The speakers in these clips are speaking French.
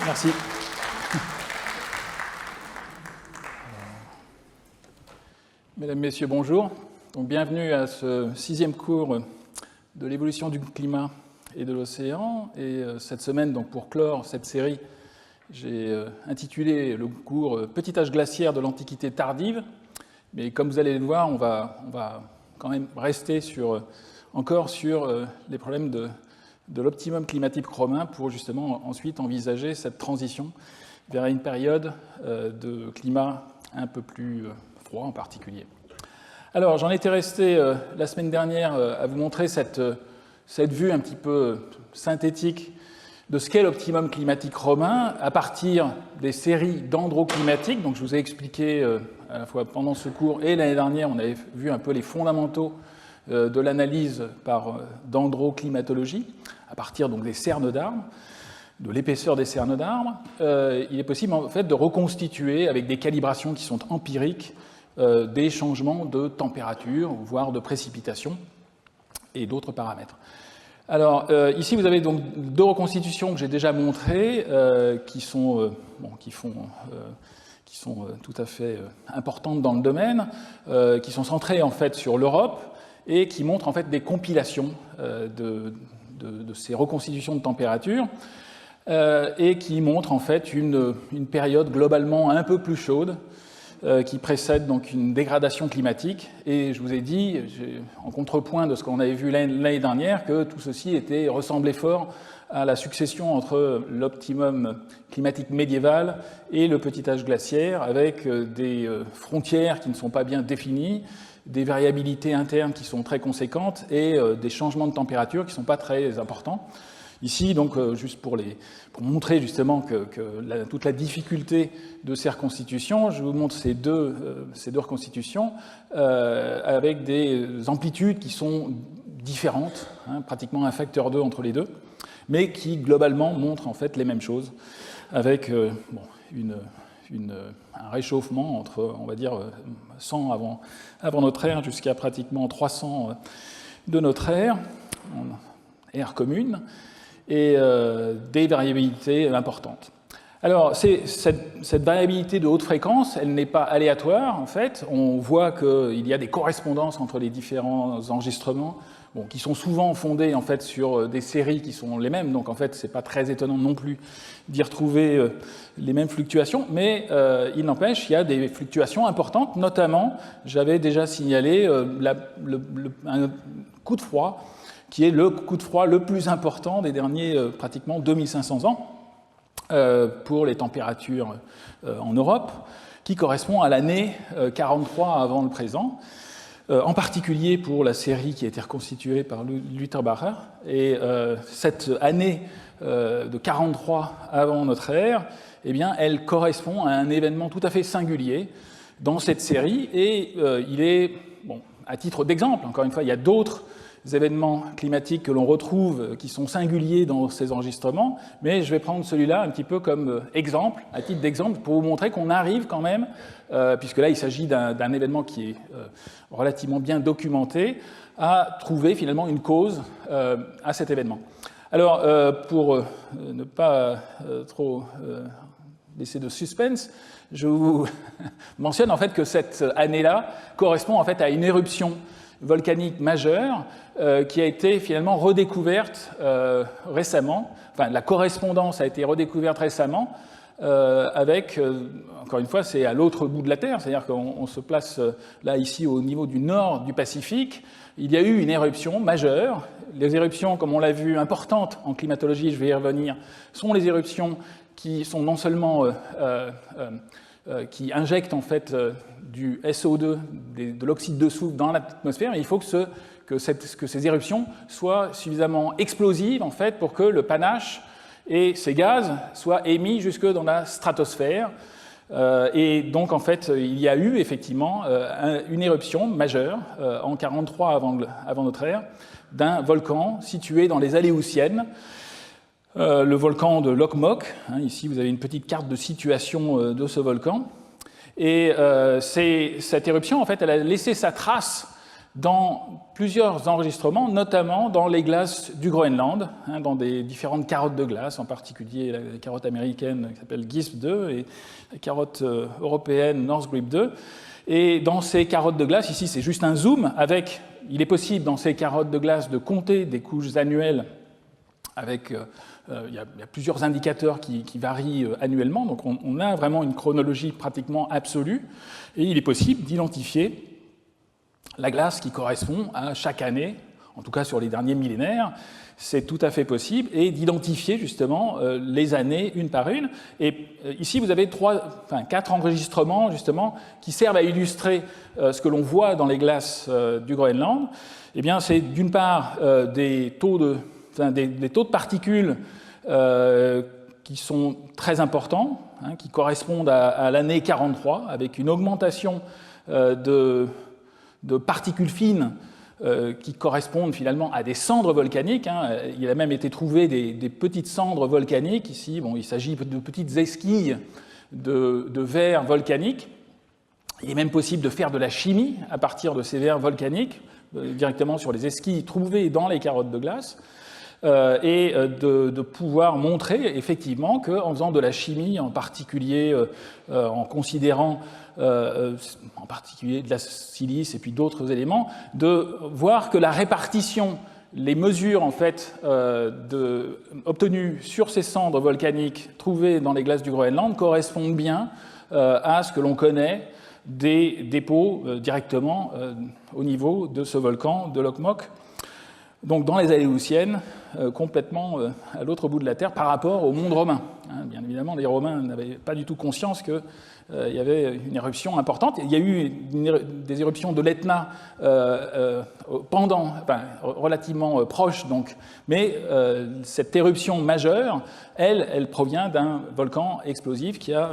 Merci. Mesdames, Messieurs, bonjour. Donc, bienvenue à ce 6e cours de l'évolution du climat et de l'océan. Et cette semaine, donc, pour clore cette série, j'ai intitulé le cours « Petit âge glaciaire de l'Antiquité tardive ». Mais comme vous allez le voir, on va quand même rester encore sur les problèmes de l'optimum climatique romain pour justement ensuite envisager cette transition vers une période de climat un peu plus froid en particulier. Alors, j'en étais resté la semaine dernière à vous montrer cette vue un petit peu synthétique de ce qu'est l'optimum climatique romain à partir des séries dendroclimatiques. Donc, je vous ai expliqué à la fois pendant ce cours et l'année dernière, on avait vu un peu les fondamentaux de l'analyse par dendroclimatologie, à partir donc des cernes d'arbres, de l'épaisseur des cernes d'arbres. Il est possible en fait de reconstituer avec des calibrations qui sont empiriques des changements de température, voire de précipitation et d'autres paramètres. Alors ici vous avez donc deux reconstitutions que j'ai déjà montrées qui sont tout à fait importantes dans le domaine, qui sont centrées en fait sur l'Europe et qui montrent en fait des compilations de ces reconstitutions de température et qui montrent en fait une période globalement un peu plus chaude qui précède donc une dégradation climatique. Et je vous ai dit, en contrepoint de ce qu'on avait vu l'année dernière, que tout ceci ressemblait fort à la succession entre l'optimum climatique médiéval et le petit âge glaciaire, avec des frontières qui ne sont pas bien définies, des variabilités internes qui sont très conséquentes et des changements de température qui ne sont pas très importants. Ici, donc, juste pour montrer justement toute la difficulté de ces reconstitutions, je vous montre ces deux reconstitutions avec des amplitudes qui sont différentes, pratiquement un facteur 2 entre les deux, mais qui globalement montrent en fait les mêmes choses, avec un réchauffement entre, on va dire, 100 avant notre ère jusqu'à pratiquement 300 de notre ère, ère commune, et des variabilités importantes. Alors, cette variabilité de haute fréquence, elle n'est pas aléatoire, en fait. On voit qu'il y a des correspondances entre les différents enregistrements, qui sont souvent fondés en fait sur des séries qui sont les mêmes, donc en fait c'est pas très étonnant non plus d'y retrouver les mêmes fluctuations, mais il n'empêche il y a des fluctuations importantes, notamment j'avais déjà signalé un coup de froid qui est le coup de froid le plus important des derniers pratiquement 2500 ans pour les températures en Europe, qui correspond à l'année 43 avant le présent. En particulier pour la série qui a été reconstituée par Lutherbacher. Et cette année de 43 avant notre ère, eh bien, elle correspond à un événement tout à fait singulier dans cette série. Et il est, à titre d'exemple, encore une fois, il y a d'autres événements climatiques que l'on retrouve qui sont singuliers dans ces enregistrements, mais je vais prendre celui-là un petit peu comme exemple, à titre d'exemple, pour vous montrer qu'on arrive quand même, puisque là il s'agit d'un événement qui est relativement bien documenté, à trouver finalement une cause à cet événement. Alors, pour ne pas trop laisser de suspense, je vous mentionne en fait que cette année-là correspond en fait à une éruption volcanique majeure qui a été finalement redécouverte récemment. Enfin, la correspondance a été redécouverte récemment avec, encore une fois, c'est à l'autre bout de la Terre, c'est-à-dire qu'on se place là, ici, au niveau du nord du Pacifique. Il y a eu une éruption majeure. Les éruptions, comme on l'a vu, importantes en climatologie, je vais y revenir, sont les éruptions qui sont non seulement qui injectent en fait du SO2, de l'oxyde de soufre dans l'atmosphère, et il faut que ces éruptions soient suffisamment explosives en fait pour que le panache et ces gaz soient émis jusque dans la stratosphère. Et donc en fait, il y a eu effectivement une éruption majeure en 43 avant notre ère d'un volcan situé dans les Aléoutiennes. Le volcan de Lokmok, ici vous avez une petite carte de situation de ce volcan, et cette éruption en fait elle a laissé sa trace dans plusieurs enregistrements, notamment dans les glaces du Groenland, dans des différentes carottes de glace, en particulier la carotte américaine qui s'appelle GISP 2 et la carotte européenne North Grip 2. Et dans ces carottes de glace, ici c'est juste un zoom, il est possible dans ces carottes de glace de compter des couches annuelles avec... il y a plusieurs indicateurs qui varient annuellement, donc on a vraiment une chronologie pratiquement absolue, et il est possible d'identifier la glace qui correspond à chaque année, en tout cas sur les derniers millénaires, c'est tout à fait possible, et d'identifier justement les années une par une. Et ici, vous avez 4 enregistrements justement qui servent à illustrer ce que l'on voit dans les glaces du Groenland. Eh bien, c'est d'une part des taux de particules qui sont très importants, qui correspondent à l'année 43, avec une augmentation de particules fines qui correspondent finalement à des cendres volcaniques. Il a même été trouvé des petites cendres volcaniques. Ici, il s'agit de petites esquilles de vers volcaniques. Il est même possible de faire de la chimie à partir de ces vers volcaniques, directement sur les esquilles trouvées dans les carottes de glace. Et de pouvoir montrer effectivement qu'en faisant de la chimie, en particulier en considérant en particulier de la silice et puis d'autres éléments, de voir que la répartition, les mesures en fait obtenues sur ces cendres volcaniques trouvées dans les glaces du Groenland correspondent bien à ce que l'on connaît des dépôts directement au niveau de ce volcan de Lokmok. Donc dans les Aléoutiennes, complètement à l'autre bout de la Terre par rapport au monde romain. Bien évidemment, les Romains n'avaient pas du tout conscience qu'il y avait une éruption importante. Il y a eu des éruptions de l'Etna relativement proches, donc, mais cette éruption majeure, elle provient d'un volcan explosif qui a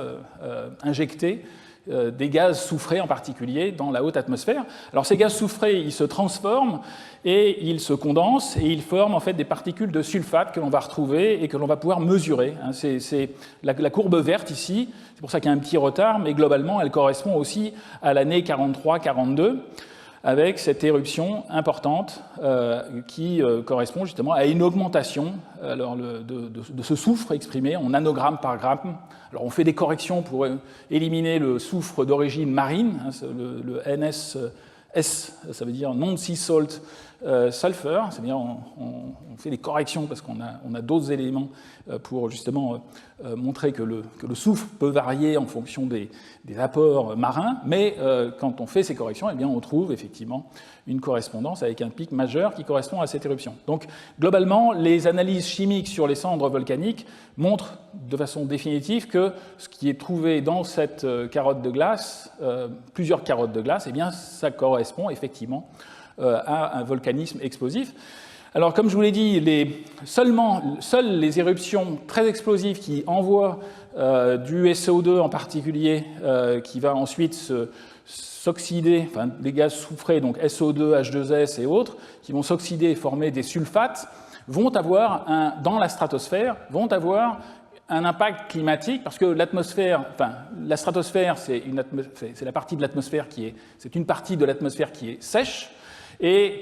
injecté des gaz soufrés en particulier dans la haute atmosphère. Alors ces gaz soufrés, ils se transforment et ils se condensent et ils forment en fait des particules de sulfate que l'on va retrouver et que l'on va pouvoir mesurer. C'est la courbe verte ici, c'est pour ça qu'il y a un petit retard, mais globalement elle correspond aussi à l'année 43-42 avec cette éruption importante qui correspond justement à une augmentation de ce soufre exprimé en nanogrammes par gramme. Alors on fait des corrections pour éliminer le soufre d'origine marine, le NS, ça veut dire non-sea salt sulfur, c'est-à-dire on fait des corrections parce qu'on a d'autres éléments pour justement montrer que le soufre peut varier en fonction des apports marins, mais quand on fait ces corrections, eh bien, on trouve effectivement une correspondance avec un pic majeur qui correspond à cette éruption. Donc globalement, les analyses chimiques sur les cendres volcaniques montrent de façon définitive que ce qui est trouvé dans cette carotte de glace, plusieurs carottes de glace, eh bien, ça correspond effectivement à un volcanisme explosif. Alors, comme je vous l'ai dit, seules les éruptions très explosives qui envoient du SO2 en particulier, qui va ensuite s'oxyder, enfin des gaz soufrés, donc SO2, H2S et autres, qui vont s'oxyder et former des sulfates, vont avoir, dans la stratosphère, vont avoir un impact climatique, parce que l'atmosphère, enfin, la stratosphère, c'est la partie de l'atmosphère c'est une partie de l'atmosphère qui est sèche, et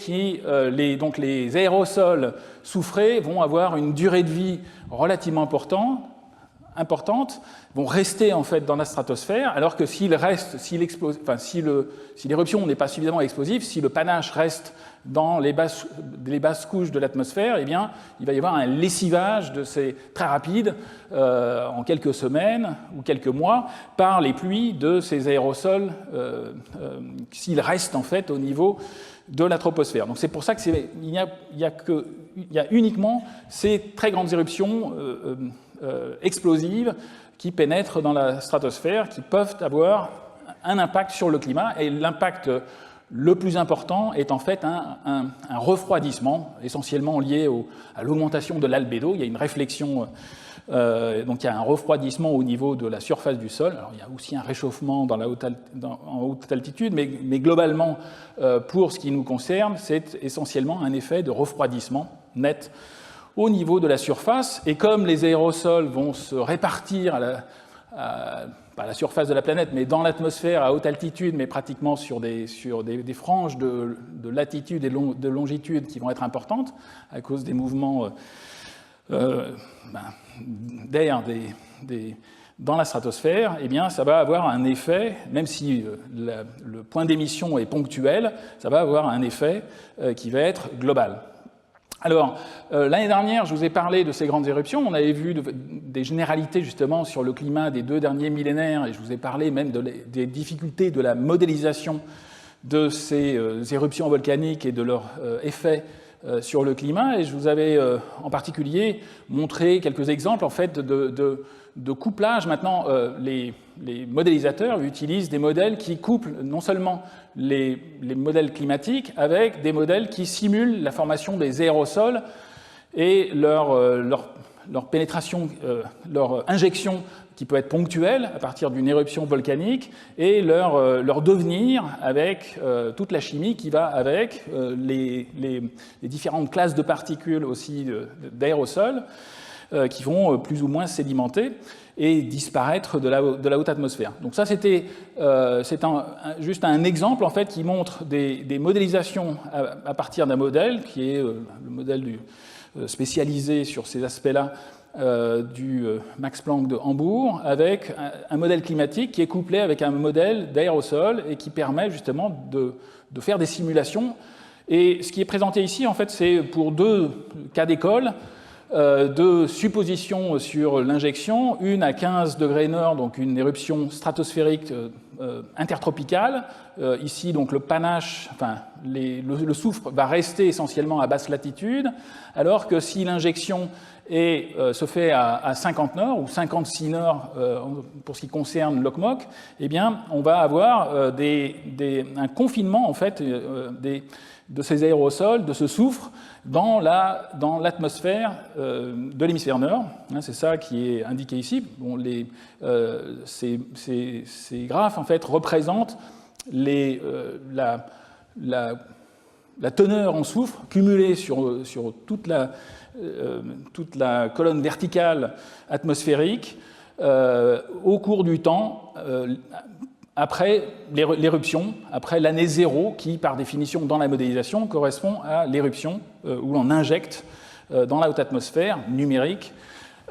donc les aérosols soufrés vont avoir une durée de vie relativement importante, vont rester en fait dans la stratosphère, alors que si l'éruption n'est pas suffisamment explosive, si le panache reste dans les basses couches de l'atmosphère, eh bien, il va y avoir un lessivage très rapide en quelques semaines ou quelques mois par les pluies de ces aérosols s'ils restent en fait au niveau de la troposphère. Donc c'est pour ça qu'il y a uniquement ces très grandes éruptions explosives qui pénètrent dans la stratosphère, qui peuvent avoir un impact sur le climat, et l'impact le plus important est en fait un refroidissement, essentiellement lié à l'augmentation de l'albédo. Il y a une réflexion, donc il y a un refroidissement au niveau de la surface du sol. Alors il y a aussi un réchauffement en haute altitude, mais globalement, pour ce qui nous concerne, c'est essentiellement un effet de refroidissement net au niveau de la surface. Et comme les aérosols vont se répartir pas à la surface de la planète, mais dans l'atmosphère à haute altitude, mais pratiquement sur des franges de latitude et de longitude qui vont être importantes à cause des mouvements d'air dans la stratosphère, eh bien, ça va avoir un effet, même si le point d'émission est ponctuel, ça va avoir un effet qui va être global. Alors, l'année dernière, je vous ai parlé de ces grandes éruptions. On avait vu des généralités, justement, sur le climat des 2 derniers millénaires, et je vous ai parlé même des difficultés de la modélisation de ces éruptions volcaniques et de leur effet sur le climat. Et je vous avais en particulier montré quelques exemples, en fait, de couplage. Maintenant, les modélisateurs utilisent des modèles qui couplent non seulement les modèles climatiques avec des modèles qui simulent la formation des aérosols et leur pénétration, leur injection qui peut être ponctuelle à partir d'une éruption volcanique et leur devenir avec toute la chimie qui va avec, les différentes classes de particules aussi d'aérosols qui vont plus ou moins sédimenter et disparaître de la haute atmosphère. Donc ça, c'est juste un exemple en fait, qui montre des modélisations à partir d'un modèle, qui est le modèle spécialisé sur ces aspects-là du Max Planck de Hambourg, avec un modèle climatique qui est couplé avec un modèle d'aérosol et qui permet justement de faire des simulations. Et ce qui est présenté ici, en fait, c'est pour 2 cas d'école, 2 suppositions sur l'injection, une à 15 degrés nord, donc une éruption stratosphérique intertropicale. Ici, donc, le panache, enfin, le soufre va rester essentiellement à basse latitude, alors que si l'injection se fait à 50 nord ou 56 nord pour ce qui concerne l'OCMOC, eh bien, on va avoir un confinement, en fait, de ces aérosols, de ce soufre, dans l'atmosphère de l'hémisphère nord. C'est ça qui est indiqué ici. Bon, ces graphes, en fait, représentent la teneur en soufre cumulée sur toute la colonne verticale atmosphérique au cours du temps, après l'éruption, après l'année 0, qui, par définition, dans la modélisation, correspond à l'éruption où l'on injecte dans la haute atmosphère numérique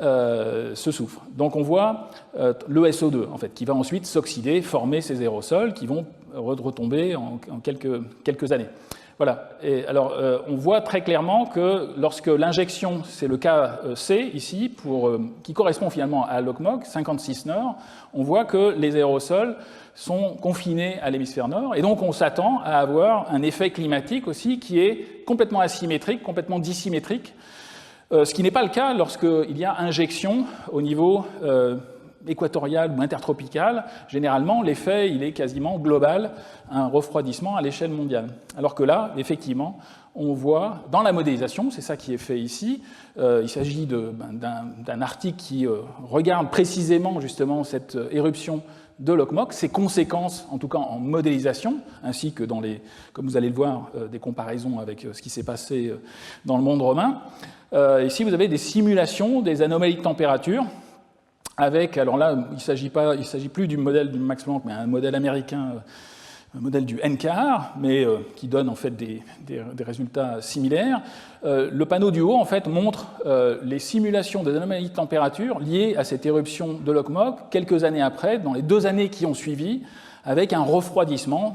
ce soufre. Donc on voit le SO2, en fait, qui va ensuite s'oxyder, former ces aérosols qui vont retomber en quelques années. Voilà. Et alors, on voit très clairement que lorsque l'injection, c'est le cas C ici, qui correspond finalement à l'OCMOC, 56 nord, on voit que les aérosols sont confinés à l'hémisphère nord, et donc on s'attend à avoir un effet climatique aussi qui est complètement asymétrique, complètement dissymétrique, ce qui n'est pas le cas lorsqu'il y a injection au niveau équatorial ou intertropical. Généralement, l'effet il est quasiment global, un refroidissement à l'échelle mondiale. Alors que là, effectivement, on voit dans la modélisation, c'est ça qui est fait ici, il s'agit d'un article qui regarde précisément justement cette éruption de l'OCMOC, ses conséquences, en tout cas en modélisation, ainsi que comme vous allez le voir, des comparaisons avec ce qui s'est passé dans le monde romain. Ici, vous avez des simulations des anomalies de température, avec, alors là, il ne s'agit plus du modèle du Max Planck, mais un modèle américain, un modèle du NCAR, mais qui donne en fait des résultats similaires. Le panneau du haut, en fait, montre les simulations des anomalies de température liées à cette éruption de l'OCMOC quelques années après, dans les 2 années qui ont suivi, avec un refroidissement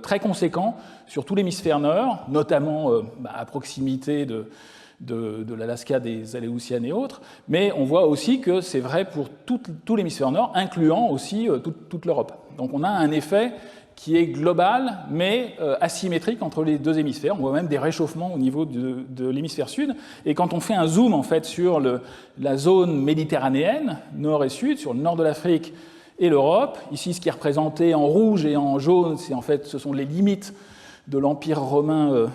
très conséquent sur tout l'hémisphère nord, notamment à proximité de l'Alaska, des Aléoutiennes et autres, mais on voit aussi que c'est vrai pour tout l'hémisphère nord, incluant aussi toute l'Europe. Donc on a un effet qui est global, mais asymétrique entre les 2 hémisphères. On voit même des réchauffements au niveau de l'hémisphère sud. Et quand on fait un zoom en fait, sur la zone méditerranéenne, nord et sud, sur le nord de l'Afrique et l'Europe, ici ce qui est représenté en rouge et en jaune, ce sont les limites de l'Empire romain,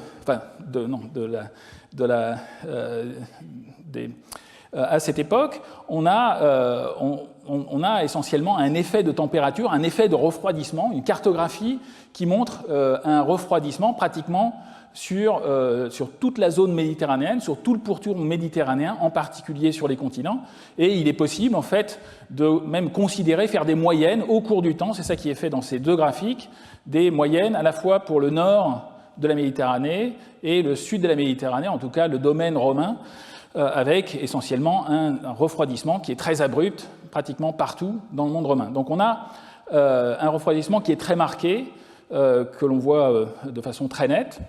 à cette époque, on a essentiellement un effet de température, un effet de refroidissement, une cartographie qui montre un refroidissement pratiquement sur toute la zone méditerranéenne, sur tout le pourtour méditerranéen, en particulier sur les continents. Et il est possible, en fait, de même considérer, faire des moyennes au cours du temps, c'est ça qui est fait dans ces deux graphiques, des moyennes à la fois pour le nord de la Méditerranée et le sud de la Méditerranée, en tout cas le domaine romain, avec essentiellement un refroidissement qui est très abrupt pratiquement partout dans le monde romain. Donc on a un refroidissement qui est très marqué, que l'on voit de façon très nette,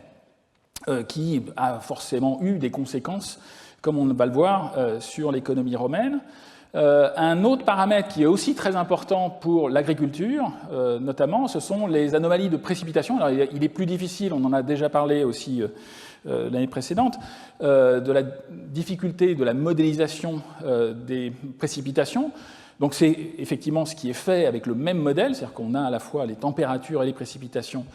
qui a forcément eu des conséquences, comme on va le voir, sur l'économie romaine. Un autre paramètre qui est aussi très important pour l'agriculture, notamment, ce sont les anomalies de précipitation. Alors, il est plus difficile, on en a déjà parlé aussi l'année précédente, de la difficulté de la modélisation des précipitations. Donc c'est effectivement ce qui est fait avec le même modèle, c'est-à-dire qu'on a à la fois les températures et les précipitations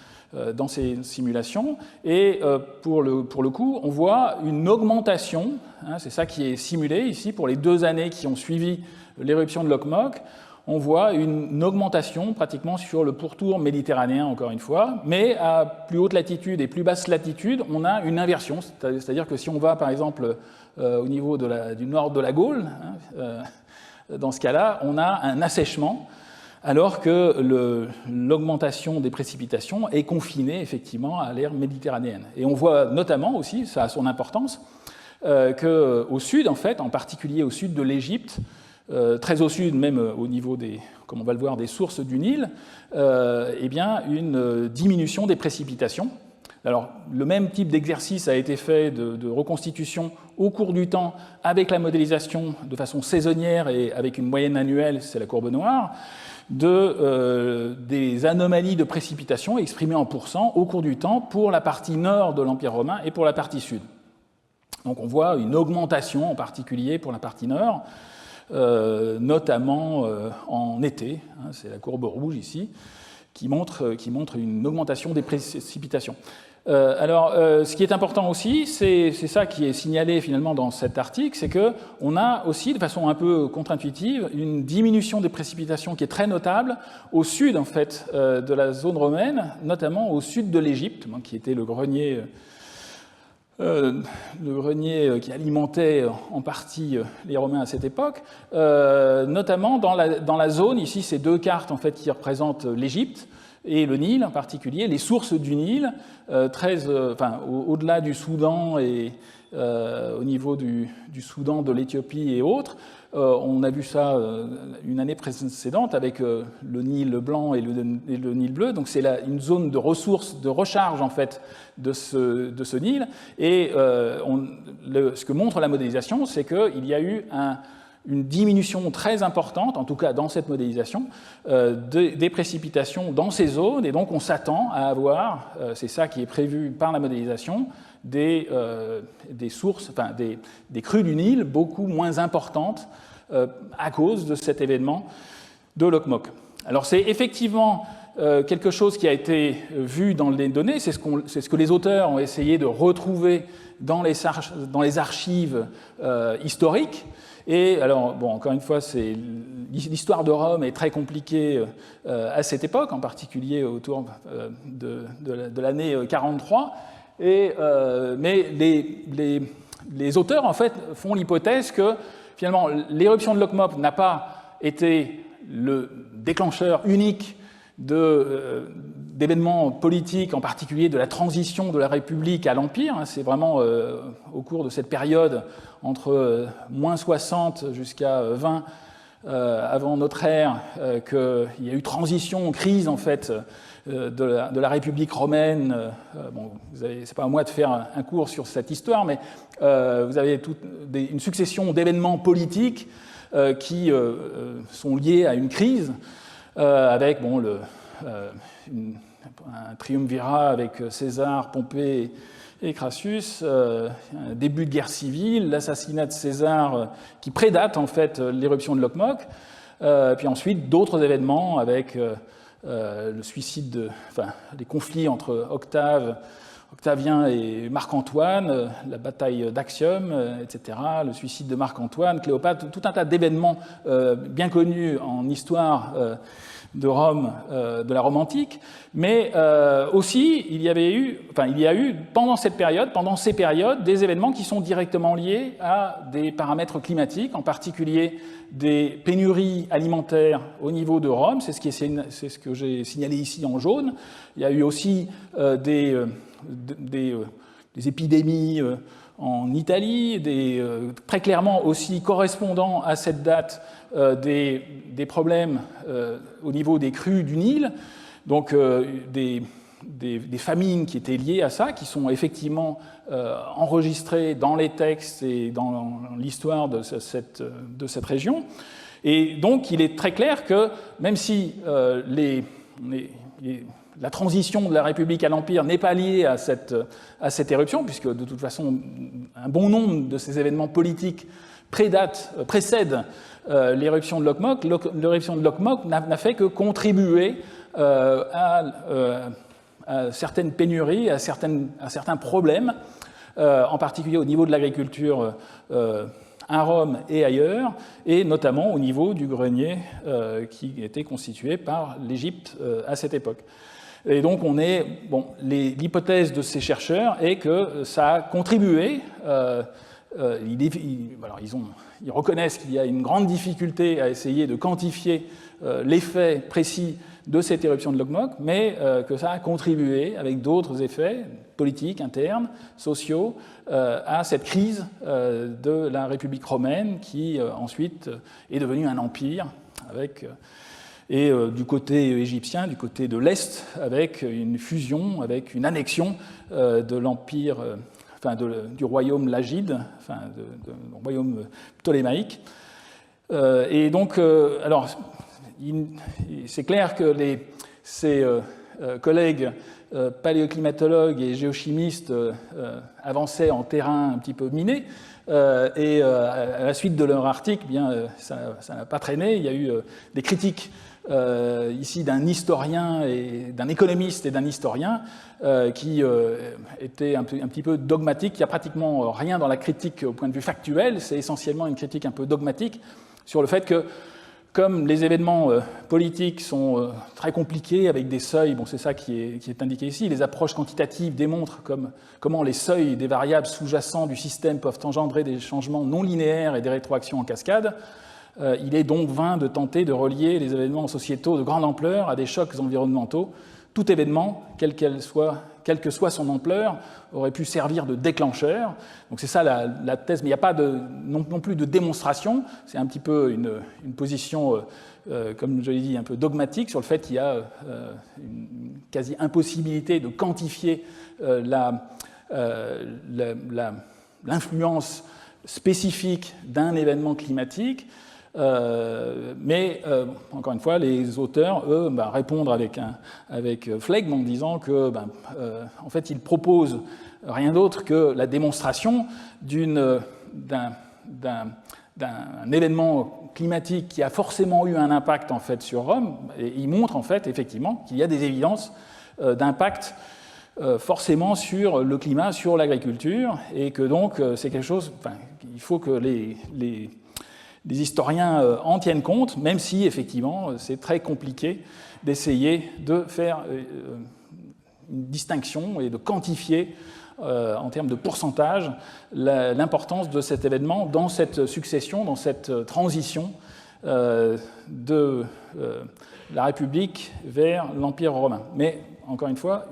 dans ces simulations, et pour le coup, on voit une augmentation, hein, c'est ça qui est simulé ici, pour les 2 années qui ont suivi l'éruption de Lokmok, on voit une augmentation pratiquement sur le pourtour méditerranéen, encore une fois, mais à plus haute latitude et plus basse latitude, on a une inversion, c'est-à-dire que si on va par exemple au niveau du nord de la Gaule, hein, dans ce cas-là, on a un assèchement, alors que l'augmentation des précipitations est confinée effectivement à l'ère méditerranéenne. Et on voit notamment aussi, ça a son importance, qu'au sud, en fait, en particulier au sud de l'Égypte, très au sud, même au niveau des, comme on va le voir, des sources du Nil, eh bien, une diminution des précipitations. Alors, le même type d'exercice a été fait de reconstitution au cours du temps avec la modélisation de façon saisonnière et avec une moyenne annuelle, c'est la courbe noire, des anomalies de précipitation exprimées en pourcents au cours du temps pour la partie nord de l'Empire romain et pour la partie sud. Donc on voit une augmentation en particulier pour la partie nord, notamment en été, hein, c'est la courbe rouge ici, qui montre une augmentation des précipitations. Alors, ce qui est important aussi, c'est ça qui est signalé finalement dans cet article, c'est qu'on a aussi, de façon un peu contre-intuitive, une diminution des précipitations qui est très notable au sud en fait de la zone romaine, notamment au sud de l'Égypte, qui était le grenier qui alimentait en partie les Romains à cette époque, notamment dans la zone, ici c'est 2 cartes en fait qui représentent l'Égypte et le Nil en particulier, les sources du Nil, au-delà du Soudan et au niveau du Soudan, de l'Éthiopie et autres. On a vu ça une année précédente avec le Nil blanc et le Nil bleu. Donc c'est une zone de ressources, de recharge en fait de ce Nil. Et ce que montre la modélisation, c'est qu'il y a eu une diminution très importante, en tout cas dans cette modélisation, des précipitations dans ces zones, et donc on s'attend à avoir, c'est ça qui est prévu par la modélisation, des sources, enfin des crues du Nil beaucoup moins importantes à cause de cet événement de Lokmok. Alors c'est effectivement quelque chose qui a été vu dans les données, c'est ce que les auteurs ont essayé de retrouver dans les archives historiques. Et alors, bon, encore une fois, l'histoire de Rome est très compliquée à cette époque, en particulier autour de l'année 43. Mais les auteurs, en fait, font l'hypothèse que, finalement, l'éruption de Lokmok n'a pas été le déclencheur unique d'événements politiques, en particulier de la transition de la République à l'Empire. C'est vraiment au cours de cette période entre moins 60 jusqu'à 20 avant notre ère qu'il y a eu transition, crise en fait de la République romaine. Bon, c'est pas à moi de faire un cours sur cette histoire, mais vous avez une succession d'événements politiques qui sont liés à une crise avec bon, un triumvirat avec César, Pompée et Crassus, un début de guerre civile, l'assassinat de César qui prédate en fait l'éruption de Lokmok, puis ensuite d'autres événements avec le suicide, les conflits entre Octave Octavien et Marc-Antoine, la bataille d'Actium, etc., le suicide de Marc-Antoine, Cléopâtre, tout un tas d'événements bien connus en histoire de Rome, de la Rome antique, mais aussi il y a eu pendant ces périodes, des événements qui sont directement liés à des paramètres climatiques, en particulier des pénuries alimentaires au niveau de Rome, c'est ce que j'ai signalé ici en jaune. Il y a eu aussi des épidémies en Italie, très clairement aussi correspondant à cette date des problèmes au niveau des crues du Nil, donc des famines qui étaient liées à ça, qui sont effectivement enregistrées dans les textes et dans l'histoire de cette région. Et donc il est très clair que même si la transition de la République à l'Empire n'est pas liée à cette éruption, puisque de toute façon un bon nombre de ces événements politiques précèdent l'éruption de Lokmok. L'éruption de Lokmok n'a fait que contribuer à certaines pénuries, à certains problèmes, en particulier au niveau de l'agriculture à Rome et ailleurs, et notamment au niveau du grenier qui était constitué par l'Égypte à cette époque. Et donc l'hypothèse de ces chercheurs est que ça a contribué. Ils reconnaissent qu'il y a une grande difficulté à essayer de quantifier l'effet précis de cette éruption de Lokmok, mais que ça a contribué, avec d'autres effets politiques, internes, sociaux, à cette crise de la République romaine qui ensuite est devenue un empire, et du côté égyptien, du côté de l'Est, avec une fusion, avec une annexion de l'empire, du royaume lagide, du royaume ptolémaïque. Et donc, c'est clair que ces collègues paléoclimatologues et géochimistes avançaient en terrain un petit peu miné, et à la suite de leur article, ça n'a pas traîné. Il y a eu des critiques ici d'un historien, d'un économiste et d'un historien qui étaient un petit peu dogmatiques. Il n'y a pratiquement rien dans la critique au point de vue factuel, c'est essentiellement une critique un peu dogmatique sur le fait que, comme les événements politiques sont très compliqués avec des seuils, c'est ça qui est indiqué ici, les approches quantitatives démontrent comment les seuils des variables sous-jacents du système peuvent engendrer des changements non linéaires et des rétroactions en cascade. Il est donc vain de tenter de relier les événements sociétaux de grande ampleur à des chocs environnementaux. Tout événement, quelle que soit son ampleur, aurait pu servir de déclencheur. Donc c'est ça la thèse, mais il n'y a pas non plus de démonstration. C'est un petit peu une position, comme je l'ai dit, un peu dogmatique sur le fait qu'il y a une quasi-impossibilité de quantifier l'influence spécifique d'un événement climatique. Mais encore une fois, les auteurs, eux, répondent avec flegme en disant que, en fait, ils proposent rien d'autre que la démonstration d'un événement climatique qui a forcément eu un impact en fait sur Rome, et ils montrent en fait effectivement qu'il y a des évidences d'impact forcément sur le climat, sur l'agriculture, et que donc c'est quelque chose, il faut que les historiens en tiennent compte, même si, effectivement, c'est très compliqué d'essayer de faire une distinction et de quantifier, en termes de pourcentage, l'importance de cet événement dans cette succession, dans cette transition de la République vers l'Empire romain. Mais, encore une fois,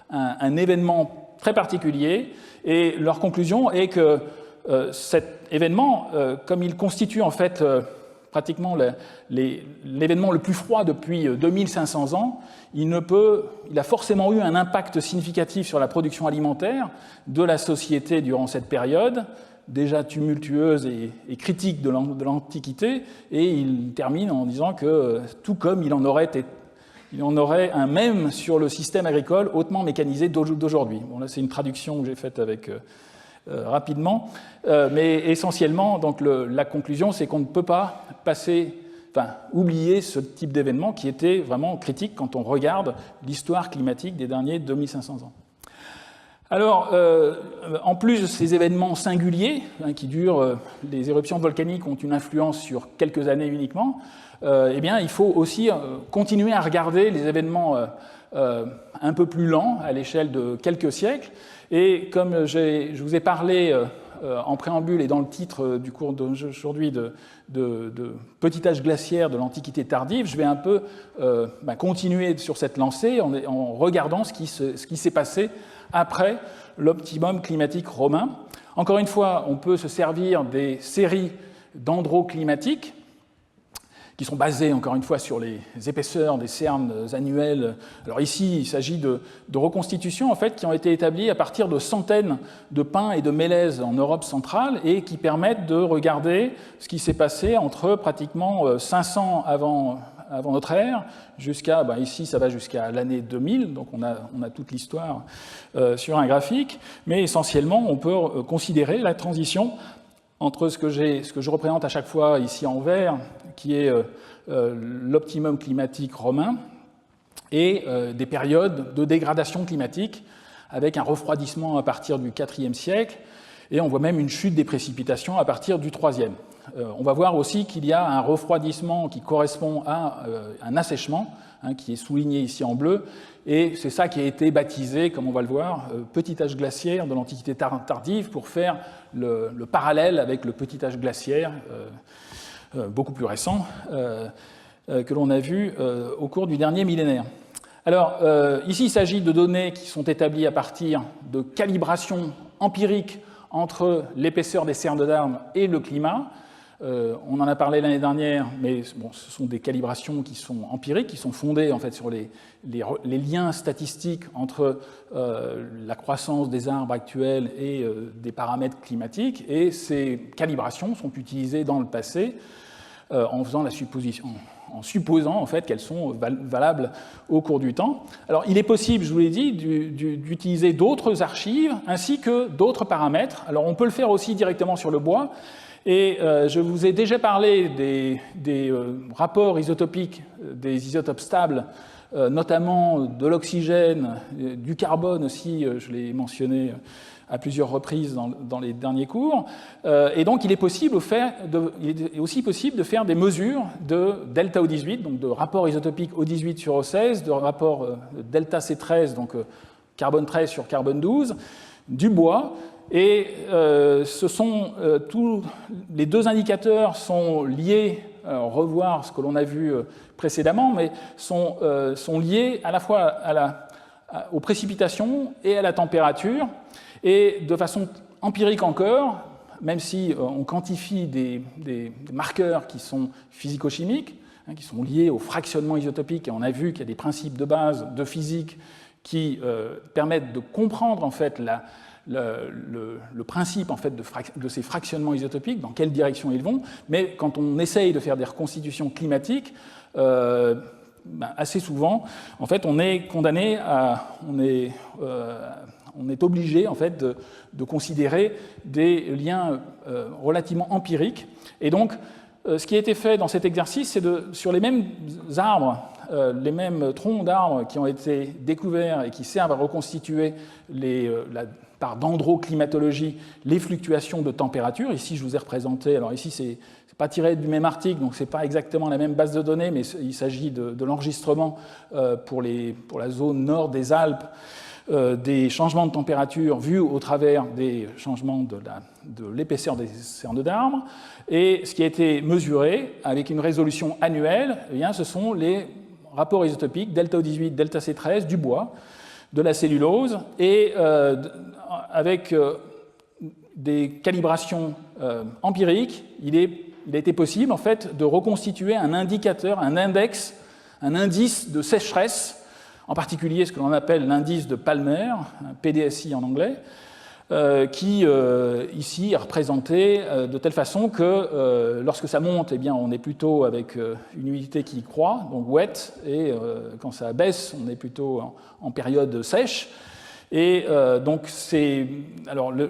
un événement très particulier, et leur conclusion est que cet événement, comme il constitue en fait pratiquement l'événement le plus froid depuis 2500 ans, il a forcément eu un impact significatif sur la production alimentaire de la société durant cette période, déjà tumultueuse et critique de l'Antiquité, et il termine en disant que tout comme il en aurait un même sur le système agricole hautement mécanisé d'aujourd'hui. Bon, là c'est une traduction que j'ai faite avec rapidement, mais essentiellement, donc la conclusion, c'est qu'on ne peut pas oublier ce type d'événement qui était vraiment critique quand on regarde l'histoire climatique des derniers 2500 ans. Alors, en plus de ces événements singuliers, qui durent, les éruptions volcaniques ont une influence sur quelques années uniquement, eh bien, il faut aussi continuer à regarder les événements un peu plus lents, à l'échelle de quelques siècles. Et comme je vous ai parlé en préambule et dans le titre du cours d'aujourd'hui de petit âge glaciaire de l'Antiquité tardive, je vais un peu continuer sur cette lancée en regardant ce qui s'est passé après l'optimum climatique romain. Encore une fois, on peut se servir des séries dendroclimatiques qui sont basées, encore une fois, sur les épaisseurs des cernes annuelles. Alors ici, il s'agit de reconstitutions en fait, qui ont été établies à partir de centaines de pins et de mélèzes en Europe centrale et qui permettent de regarder ce qui s'est passé entre pratiquement 500 avant notre ère, jusqu'à, ici ça va jusqu'à l'année 2000, donc on a toute l'histoire sur un graphique, mais essentiellement on peut considérer la transition entre ce que je représente à chaque fois ici en vert, qui est l'optimum climatique romain, et des périodes de dégradation climatique, avec un refroidissement à partir du IVe siècle, et on voit même une chute des précipitations à partir du IIIe. On va voir aussi qu'il y a un refroidissement qui correspond à un assèchement, qui est souligné ici en bleu, et c'est ça qui a été baptisé, comme on va le voir, petit âge glaciaire de l'Antiquité tardive, pour faire le parallèle avec le petit âge glaciaire, beaucoup plus récent, que l'on a vu au cours du dernier millénaire. Alors, ici, il s'agit de données qui sont établies à partir de calibrations empiriques entre l'épaisseur des cernes d'armes et le climat. On en a parlé l'année dernière, mais bon, ce sont des calibrations qui sont empiriques, qui sont fondées en fait, sur les liens statistiques entre la croissance des arbres actuels et des paramètres climatiques. Et ces calibrations sont utilisées dans le passé en faisant la supposition, en supposant en fait, qu'elles sont valables au cours du temps. Alors, il est possible, je vous l'ai dit, d'utiliser d'autres archives ainsi que d'autres paramètres. Alors, on peut le faire aussi directement sur le bois. Et je vous ai déjà parlé des rapports isotopiques, des isotopes stables, notamment de l'oxygène, du carbone aussi, je l'ai mentionné à plusieurs reprises dans les derniers cours. Et donc il est aussi possible de faire des mesures de delta O18, donc de rapport isotopique O18 sur O16, de rapport delta C13, donc carbone 13 sur carbone 12, du bois. Et ce sont tous les deux indicateurs sont liés, revoir ce que l'on a vu précédemment, mais sont liés à la fois aux précipitations et à la température, et de façon empirique encore, même si on quantifie des marqueurs qui sont physico-chimiques, qui sont liés au fractionnement isotopique, et on a vu qu'il y a des principes de base de physique qui permettent de comprendre en fait le principe en fait, de ces fractionnements isotopiques, dans quelle direction ils vont, mais quand on essaye de faire des reconstitutions climatiques, assez souvent, en fait, on est condamné on est obligé en fait, de considérer des liens relativement empiriques. Et donc, ce qui a été fait dans cet exercice, c'est sur les mêmes arbres, les mêmes troncs d'arbres qui ont été découverts et qui servent à reconstituer par dendroclimatologie les fluctuations de température. Ici, je vous ai représenté, alors ici, c'est pas tiré du même article, donc c'est pas exactement la même base de données, mais il s'agit de l'enregistrement pour la zone nord des Alpes, des changements de température vus au travers des changements de l'épaisseur des cernes d'arbres. Et ce qui a été mesuré avec une résolution annuelle, eh bien, ce sont les rapports isotopiques delta O18, delta C13 du bois, de la cellulose, et avec des calibrations empiriques, il a été possible en fait, de reconstituer un indicateur, un indice de sécheresse, en particulier ce que l'on appelle l'indice de Palmer, un PDSI en anglais, qui ici est représenté de telle façon que lorsque ça monte, eh bien, on est plutôt avec une humidité qui croît, donc wet, et quand ça baisse, on est plutôt en période sèche. Et donc,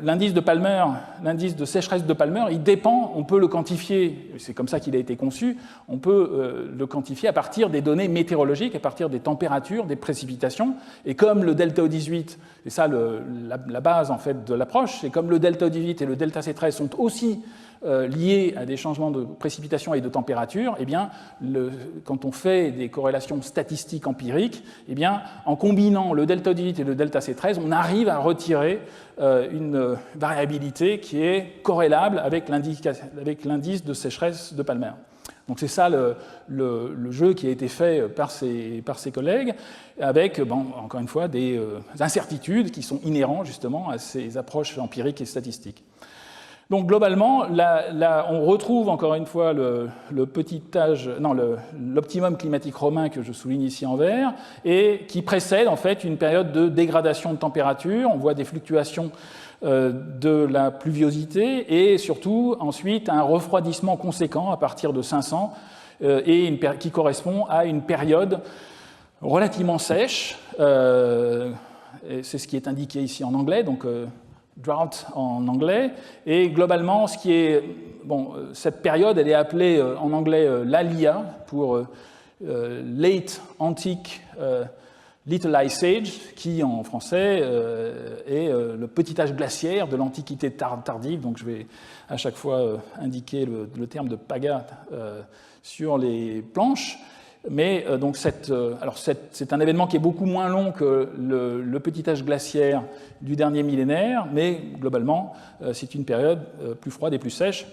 l'indice de Palmer, l'indice de sécheresse de Palmer, il dépend, on peut le quantifier, c'est comme ça qu'il a été conçu, on peut le quantifier à partir des données météorologiques, à partir des températures, des précipitations. Et comme le delta O18, c'est ça la base en fait de l'approche, c'est comme le delta O18 et le delta C13 sont aussi liés à des changements de précipitation et de température, eh bien, quand on fait des corrélations statistiques empiriques, eh bien, en combinant le delta O18 et le delta C13, on arrive à retirer une variabilité qui est corrélable avec l'indice de sécheresse de Palmer. Donc c'est ça le jeu qui a été fait par ses collègues, avec, encore une fois, des incertitudes qui sont inhérentes justement à ces approches empiriques et statistiques. Donc globalement, on retrouve encore une fois l'optimum climatique romain que je souligne ici en vert, et qui précède en fait une période de dégradation de température. On voit des fluctuations de la pluviosité et surtout ensuite un refroidissement conséquent à partir de 500 qui correspond à une période relativement sèche. C'est ce qui est indiqué ici en anglais, donc drought en anglais, et globalement, cette période, elle est appelée en anglais l'ALIA, pour Late Antique Little Ice Age, qui en français est le petit âge glaciaire de l'Antiquité tardive, donc je vais à chaque fois indiquer le terme de paga sur les planches. Mais donc c'est un événement qui est beaucoup moins long que le petit âge glaciaire du dernier millénaire, mais globalement, c'est une période plus froide et plus sèche,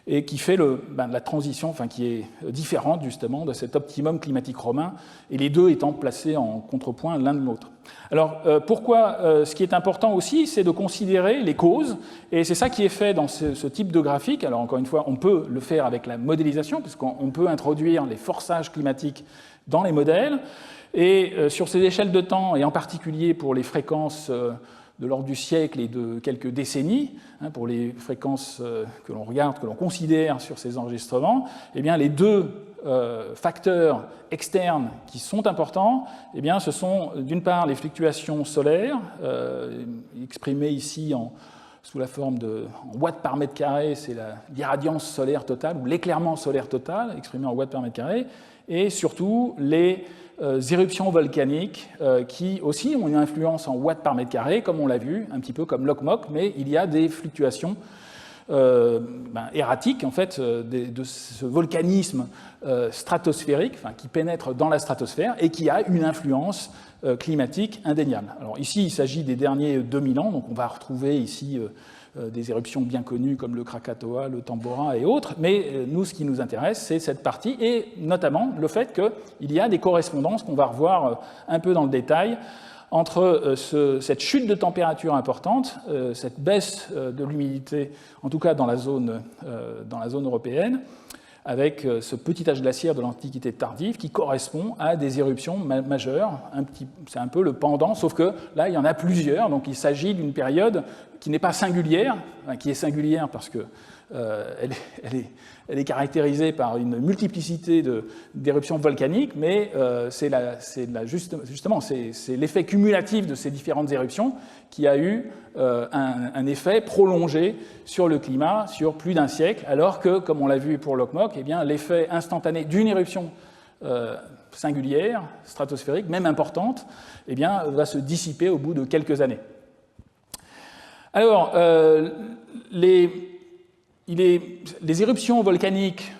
et qui fait la transition, qui est différente justement de cet optimum climatique romain, et les deux étant placés en contrepoint l'un de l'autre. Alors pourquoi ce qui est important aussi, c'est de considérer les causes, et c'est ça qui est fait dans ce type de graphique. Alors encore une fois, on peut le faire avec la modélisation, puisqu'on peut introduire les forçages climatiques dans les modèles, et sur ces échelles de temps, et en particulier pour les fréquences de l'ordre du siècle et de quelques décennies, pour les fréquences que l'on regarde, que l'on considère sur ces enregistrements, eh bien, les deux facteurs externes qui sont importants, eh bien, ce sont d'une part les fluctuations solaires, exprimées ici sous la forme en watts par mètre carré, c'est l'irradiance solaire totale, ou l'éclairement solaire total, exprimé en watts par mètre carré, et surtout les éruptions volcaniques qui aussi ont une influence en watts par mètre carré, comme on l'a vu, un petit peu comme l'Okmok, mais il y a des fluctuations erratiques en fait, de ce volcanisme stratosphérique, qui pénètre dans la stratosphère et qui a une influence climatique indéniable. Alors ici, il s'agit des derniers 2000 ans, donc on va retrouver ici des éruptions bien connues comme le Krakatoa, le Tambora et autres, mais nous, ce qui nous intéresse, c'est cette partie, et notamment le fait qu'il y a des correspondances qu'on va revoir un peu dans le détail entre cette chute de température importante, cette baisse de l'humidité, en tout cas dans la zone européenne, avec ce petit âge glaciaire de l'Antiquité tardive qui correspond à des éruptions majeures. C'est un peu le pendant, sauf que là, il y en a plusieurs, donc il s'agit d'une période qui n'est pas singulière, qui est singulière parce que elle est caractérisée par une multiplicité d'éruptions volcaniques, mais justement, c'est l'effet cumulatif de ces différentes éruptions qui a eu un effet prolongé sur le climat sur plus d'un siècle, alors que, comme on l'a vu pour l'Okmok, eh bien, l'effet instantané d'une éruption singulière, stratosphérique, même importante, eh bien, va se dissiper au bout de quelques années. Alors, les éruptions volcaniques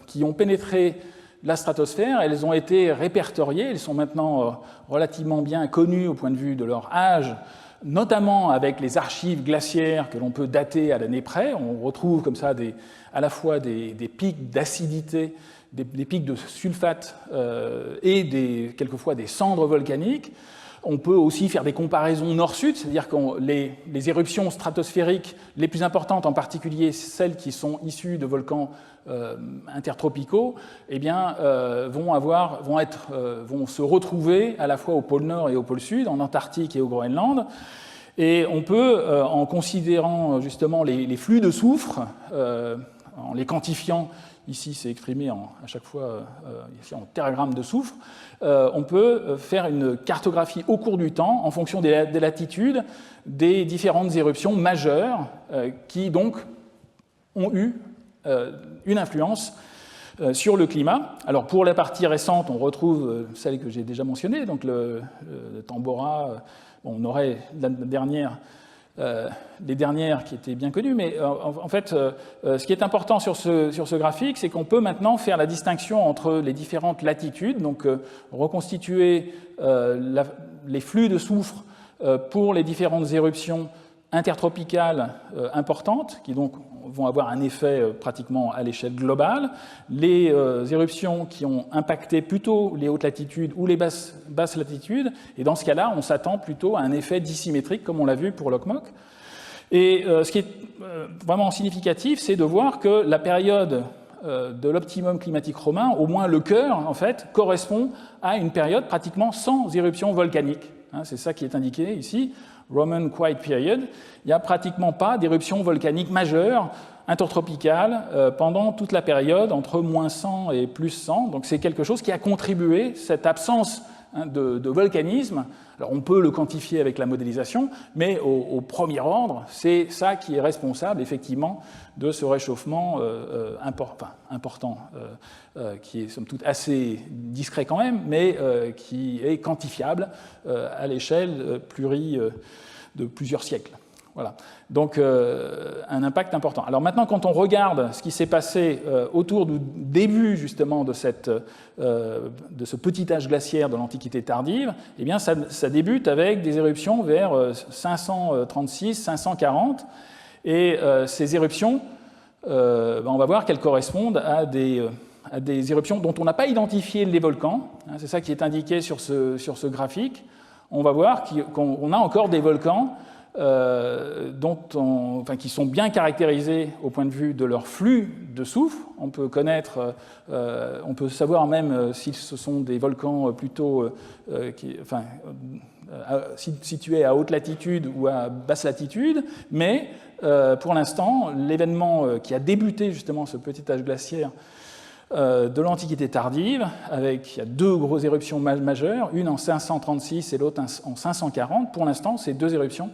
qui ont pénétré la stratosphère, elles ont été répertoriées, elles sont maintenant relativement bien connues au point de vue de leur âge, notamment avec les archives glaciaires que l'on peut dater à l'année près. On retrouve comme ça à la fois des pics d'acidité, des pics de sulfate et quelquefois des cendres volcaniques. On peut aussi faire des comparaisons nord-sud, c'est-à-dire que les éruptions stratosphériques les plus importantes, en particulier celles qui sont issues de volcans intertropicaux, eh bien, vont se retrouver à la fois au pôle Nord et au pôle Sud, en Antarctique et au Groenland. Et on peut, en considérant justement les flux de soufre, en les quantifiant, ici c'est exprimé à chaque fois ici en téragrammes de soufre, on peut faire une cartographie au cours du temps en fonction des latitudes des différentes éruptions majeures qui donc ont eu une influence sur le climat. Alors pour la partie récente, on retrouve celle que j'ai déjà mentionnée, donc le Tambora. On aurait les dernières qui étaient bien connues, mais en fait, ce qui est important sur ce graphique, c'est qu'on peut maintenant faire la distinction entre les différentes latitudes, donc reconstituer les flux de soufre pour les différentes éruptions intertropicales importantes, qui donc vont avoir un effet pratiquement à l'échelle globale, les éruptions qui ont impacté plutôt les hautes latitudes ou les basses latitudes, et dans ce cas-là, on s'attend plutôt à un effet dissymétrique, comme on l'a vu pour l'Okmok. Et ce qui est vraiment significatif, c'est de voir que la période de l'optimum climatique romain, au moins le cœur, en fait, correspond à une période pratiquement sans éruption volcanique. C'est ça qui est indiqué ici. Roman Quiet Period, il n'y a pratiquement pas d'éruption volcanique majeure intertropicale pendant toute la période entre moins 100 et plus 100. Donc c'est quelque chose qui a contribué, cette absence de volcanisme. Alors on peut le quantifier avec la modélisation, mais au premier ordre, c'est ça qui est responsable effectivement de ce réchauffement important, qui est somme toute assez discret quand même, mais qui est quantifiable à l'échelle de plusieurs siècles. Voilà. Donc un impact important. Alors maintenant, quand on regarde ce qui s'est passé autour du début justement de ce petit âge glaciaire de l'Antiquité tardive, eh bien ça débute avec des éruptions vers 536-540, et ces éruptions, on va voir qu'elles correspondent à des éruptions dont on n'a pas identifié les volcans. C'est ça qui est indiqué sur ce graphique. On va voir qu'on a encore des volcans qui sont bien caractérisés au point de vue de leur flux de soufre. On peut savoir même si ce sont des volcans plutôt situés à haute latitude ou à basse latitude, mais pour l'instant, l'événement qui a débuté justement ce petit âge glaciaire de l'Antiquité tardive, il y a deux grosses éruptions majeures, une en 536 et l'autre en 540. Pour l'instant, ces deux éruptions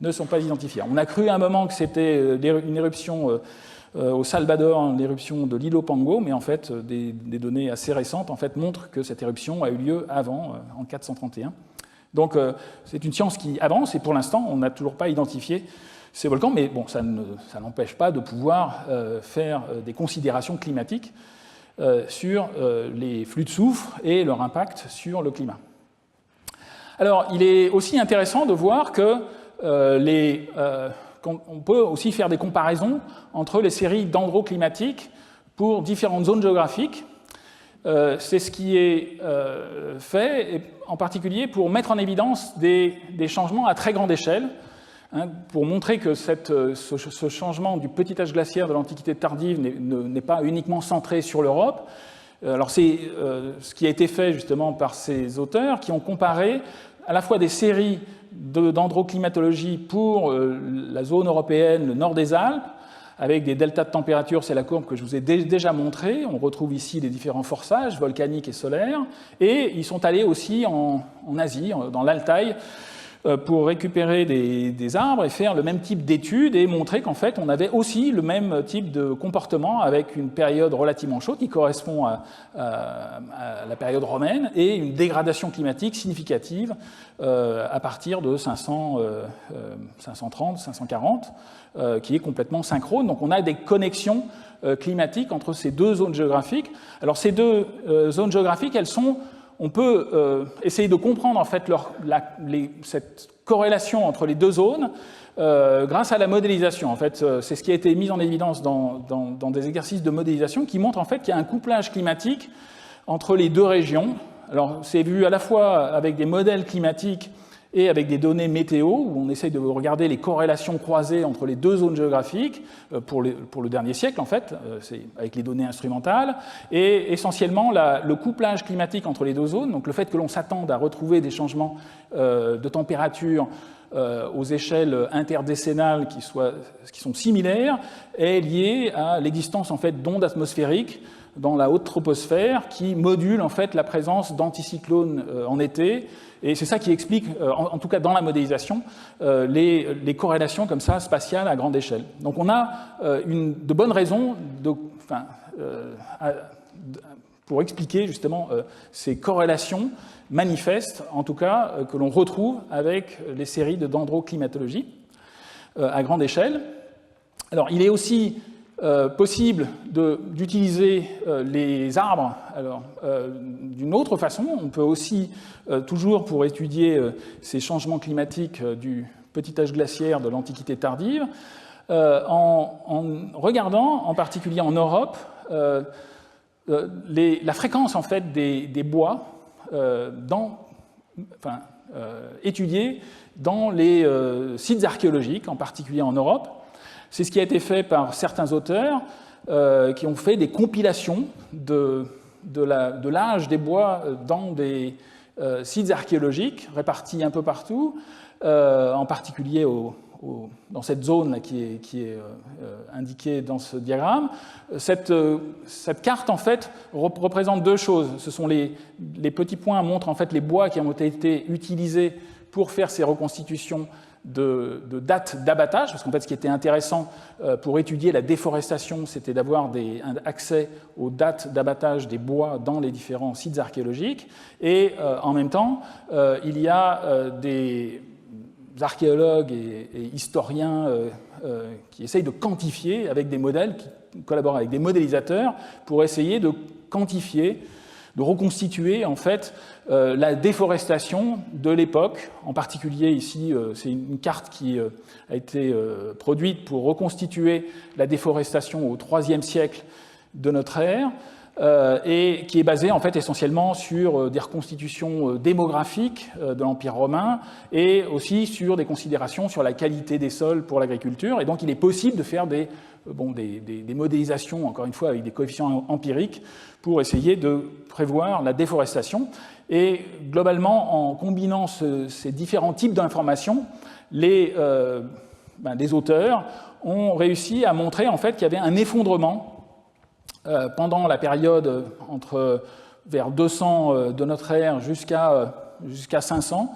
ne sont pas identifiées. On a cru à un moment que c'était une éruption au Salvador, l'éruption de l'îlot Pango, mais en fait, des données assez récentes en fait, montrent que cette éruption a eu lieu avant, en 431. Donc, c'est une science qui avance, et pour l'instant, on n'a toujours pas identifié ces volcans, mais bon, ça n'empêche pas de pouvoir faire des considérations climatiques sur les flux de soufre et leur impact sur le climat. Alors, il est aussi intéressant de voir que on peut aussi faire des comparaisons entre les séries dendroclimatiques pour différentes zones géographiques. C'est ce qui est fait, et en particulier pour mettre en évidence des changements à très grande échelle, pour montrer que ce changement du petit âge glaciaire de l'Antiquité tardive n'est pas uniquement centré sur l'Europe. Alors c'est ce qui a été fait justement par ces auteurs qui ont comparé à la fois des séries dendroclimatologie pour la zone européenne, le nord des Alpes, avec des deltas de température, c'est la courbe que je vous ai déjà montrée. On retrouve ici les différents forçages volcaniques et solaires. Et ils sont allés aussi en Asie, dans l'Altaï, pour récupérer des arbres et faire le même type d'études et montrer qu'en fait, on avait aussi le même type de comportement avec une période relativement chaude qui correspond à la période romaine et une dégradation climatique significative à partir de 530, 540, qui est complètement synchrone. Donc on a des connexions climatiques entre ces deux zones géographiques. Alors ces deux zones géographiques, on peut essayer de comprendre en fait cette corrélation entre les deux zones grâce à la modélisation. En fait, c'est ce qui a été mis en évidence dans des exercices de modélisation qui montrent en fait qu'il y a un couplage climatique entre les deux régions. Alors, c'est vu à la fois avec des modèles climatiques et avec des données météo, où on essaye de regarder les corrélations croisées entre les deux zones géographiques, pour le dernier siècle en fait, c'est avec les données instrumentales, et essentiellement le couplage climatique entre les deux zones, donc le fait que l'on s'attende à retrouver des changements de température aux échelles interdécennales qui sont similaires est liée à l'existence en fait d'ondes atmosphériques dans la haute troposphère qui modulent en fait la présence d'anticyclones en été. Et c'est ça qui explique, en tout cas dans la modélisation, les corrélations comme ça spatiales à grande échelle. Donc on a de bonnes raisons pour expliquer justement ces corrélations manifestes, en tout cas, que l'on retrouve avec les séries de dendroclimatologie à grande échelle. Alors il est aussi possible d'utiliser les arbres d'une autre façon. On peut aussi, toujours pour étudier ces changements climatiques du petit âge glaciaire de l'Antiquité tardive, en regardant, en particulier en Europe, la fréquence en fait, des bois étudiés dans les sites archéologiques, en particulier en Europe. C'est ce qui a été fait par certains auteurs qui ont fait des compilations de l'âge des bois dans des sites archéologiques répartis un peu partout, en particulier dans cette zone là, qui est indiquée dans ce diagramme. Cette carte, en fait, représente deux choses. Ce sont les petits points montrent en fait les bois qui ont été utilisés pour faire ces reconstitutions de dates d'abattage, parce qu'en fait, ce qui était intéressant pour étudier la déforestation, c'était d'avoir un accès aux dates d'abattage des bois dans les différents sites archéologiques. Et en même temps, il y a des archéologues et historiens qui essayent de quantifier avec des modèles, qui collaborent avec des modélisateurs pour essayer de quantifier, de reconstituer en fait la déforestation de l'époque. En particulier ici, c'est une carte qui a été produite pour reconstituer la déforestation au IIIe siècle de notre ère, et qui est basée en fait essentiellement sur des reconstitutions démographiques de l'Empire romain et aussi sur des considérations sur la qualité des sols pour l'agriculture. Et donc il est possible de faire des modélisations, encore une fois avec des coefficients empiriques, pour essayer de prévoir la déforestation. Et globalement, en combinant ces différents types d'informations, les auteurs ont réussi à montrer en fait qu'il y avait un effondrement pendant la période vers 200 de notre ère jusqu'à 500.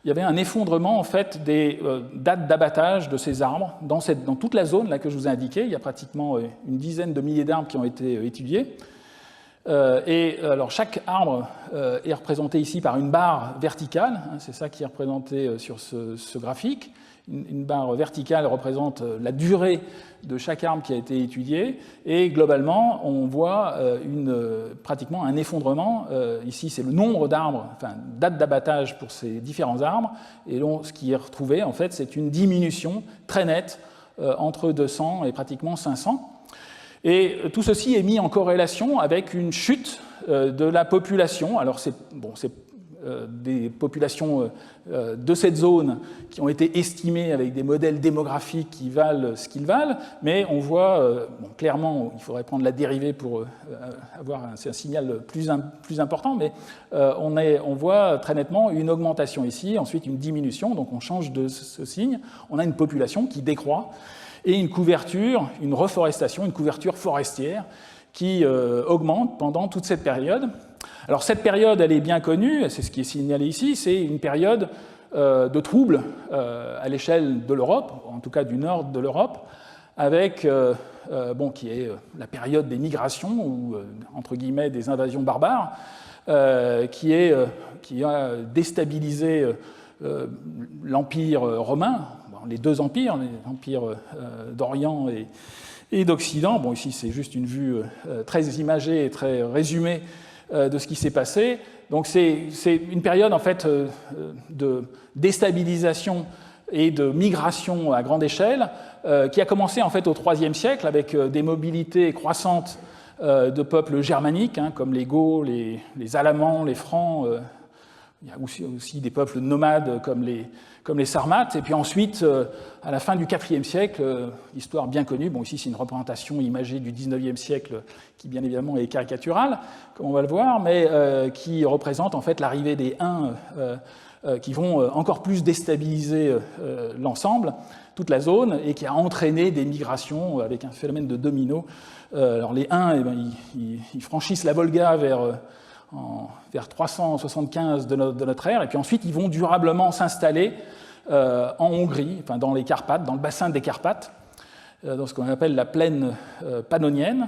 Il y avait un effondrement en fait des dates d'abattage de ces arbres dans toute la zone là que je vous ai indiquée. Il y a pratiquement une dizaine de milliers d'arbres qui ont été étudiés. Et alors chaque arbre est représenté ici par une barre verticale, hein, c'est ça qui est représenté sur ce graphique. Une barre verticale représente la durée de chaque arbre qui a été étudié, et globalement, on voit pratiquement un effondrement. Ici, c'est le nombre d'arbres, enfin, date d'abattage pour ces différents arbres, et donc, ce qui est retrouvé, en fait, c'est une diminution très nette entre 200 et pratiquement 500. Et tout ceci est mis en corrélation avec une chute de la population. Alors, c'est des populations de cette zone qui ont été estimées avec des modèles démographiques qui valent ce qu'ils valent, mais on voit clairement, il faudrait prendre la dérivée pour avoir un signal plus important, mais on voit très nettement une augmentation ici, ensuite une diminution, donc on change de ce signe, on a une population qui décroît et une couverture, une reforestation, une couverture forestière qui augmente pendant toute cette période. Alors cette période, elle est bien connue, c'est ce qui est signalé ici, c'est une période de troubles à l'échelle de l'Europe, en tout cas du nord de l'Europe, avec, qui est la période des migrations, ou entre guillemets des invasions barbares, qui a déstabilisé l'Empire romain, les deux empires, l'Empire d'Orient et d'Occident. Bon, ici c'est juste une vue très imagée et très résumée de ce qui s'est passé. Donc c'est une période en fait de déstabilisation et de migration à grande échelle qui a commencé en fait au IIIe siècle avec des mobilités croissantes de peuples germaniques, hein, comme les Goths, les Alamans, les Francs. il y a aussi des peuples nomades comme les Sarmates. Et puis ensuite, à la fin du IVe siècle, histoire bien connue, bon ici c'est une représentation imagée du XIXe siècle qui bien évidemment est caricaturale, comme on va le voir, mais qui représente en fait l'arrivée des Huns qui vont encore plus déstabiliser l'ensemble, toute la zone, et qui a entraîné des migrations avec un phénomène de domino. Alors les Huns, ils franchissent la Volga vers 375 de notre ère, et puis ensuite ils vont durablement s'installer en Hongrie, enfin dans les Carpates, dans le bassin des Carpates, dans ce qu'on appelle la plaine pannonienne,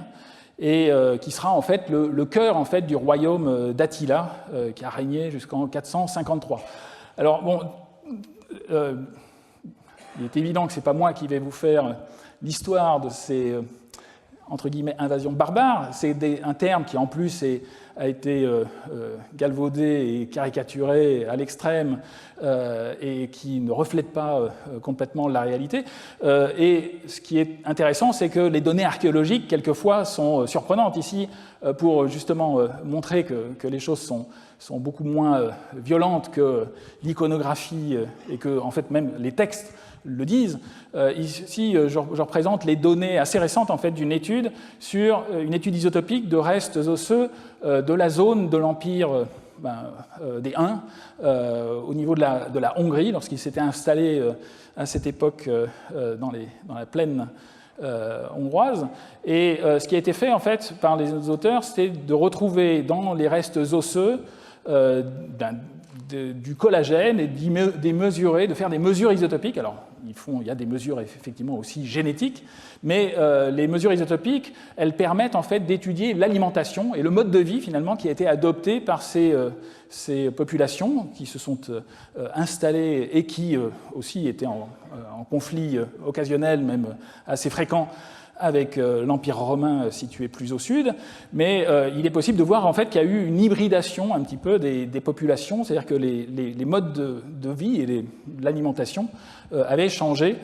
et qui sera en fait le cœur en fait du royaume d'Attila, qui a régné jusqu'en 453. Alors bon, il est évident que ce n'est pas moi qui vais vous faire l'histoire de ces entre guillemets invasions barbares. C'est un terme qui en plus a été galvaudé et caricaturé à l'extrême et qui ne reflète pas complètement la réalité. Et ce qui est intéressant, c'est que les données archéologiques, quelquefois, sont surprenantes ici pour justement montrer que les choses sont beaucoup moins violentes que l'iconographie et que, en fait, même les textes le disent. Ici, je représente les données assez récentes en fait, d'une étude sur une étude isotopique de restes osseux de la zone de l'empire des Huns au niveau de la Hongrie, lorsqu'ils s'étaient installés à cette époque dans la plaine hongroise. Et ce qui a été fait en fait, par les auteurs, c'était de retrouver dans les restes osseux du collagène et de faire des mesures isotopiques. Alors, il y a des mesures effectivement aussi génétiques, mais les mesures isotopiques, elles permettent en fait d'étudier l'alimentation et le mode de vie finalement qui a été adopté par ces populations qui se sont installées et qui aussi étaient en conflit occasionnel, même assez fréquent, avec l'Empire romain situé plus au sud, mais il est possible de voir en fait qu'il y a eu une hybridation un petit peu des populations, c'est-à-dire que les modes de vie et l'alimentation avaient changé.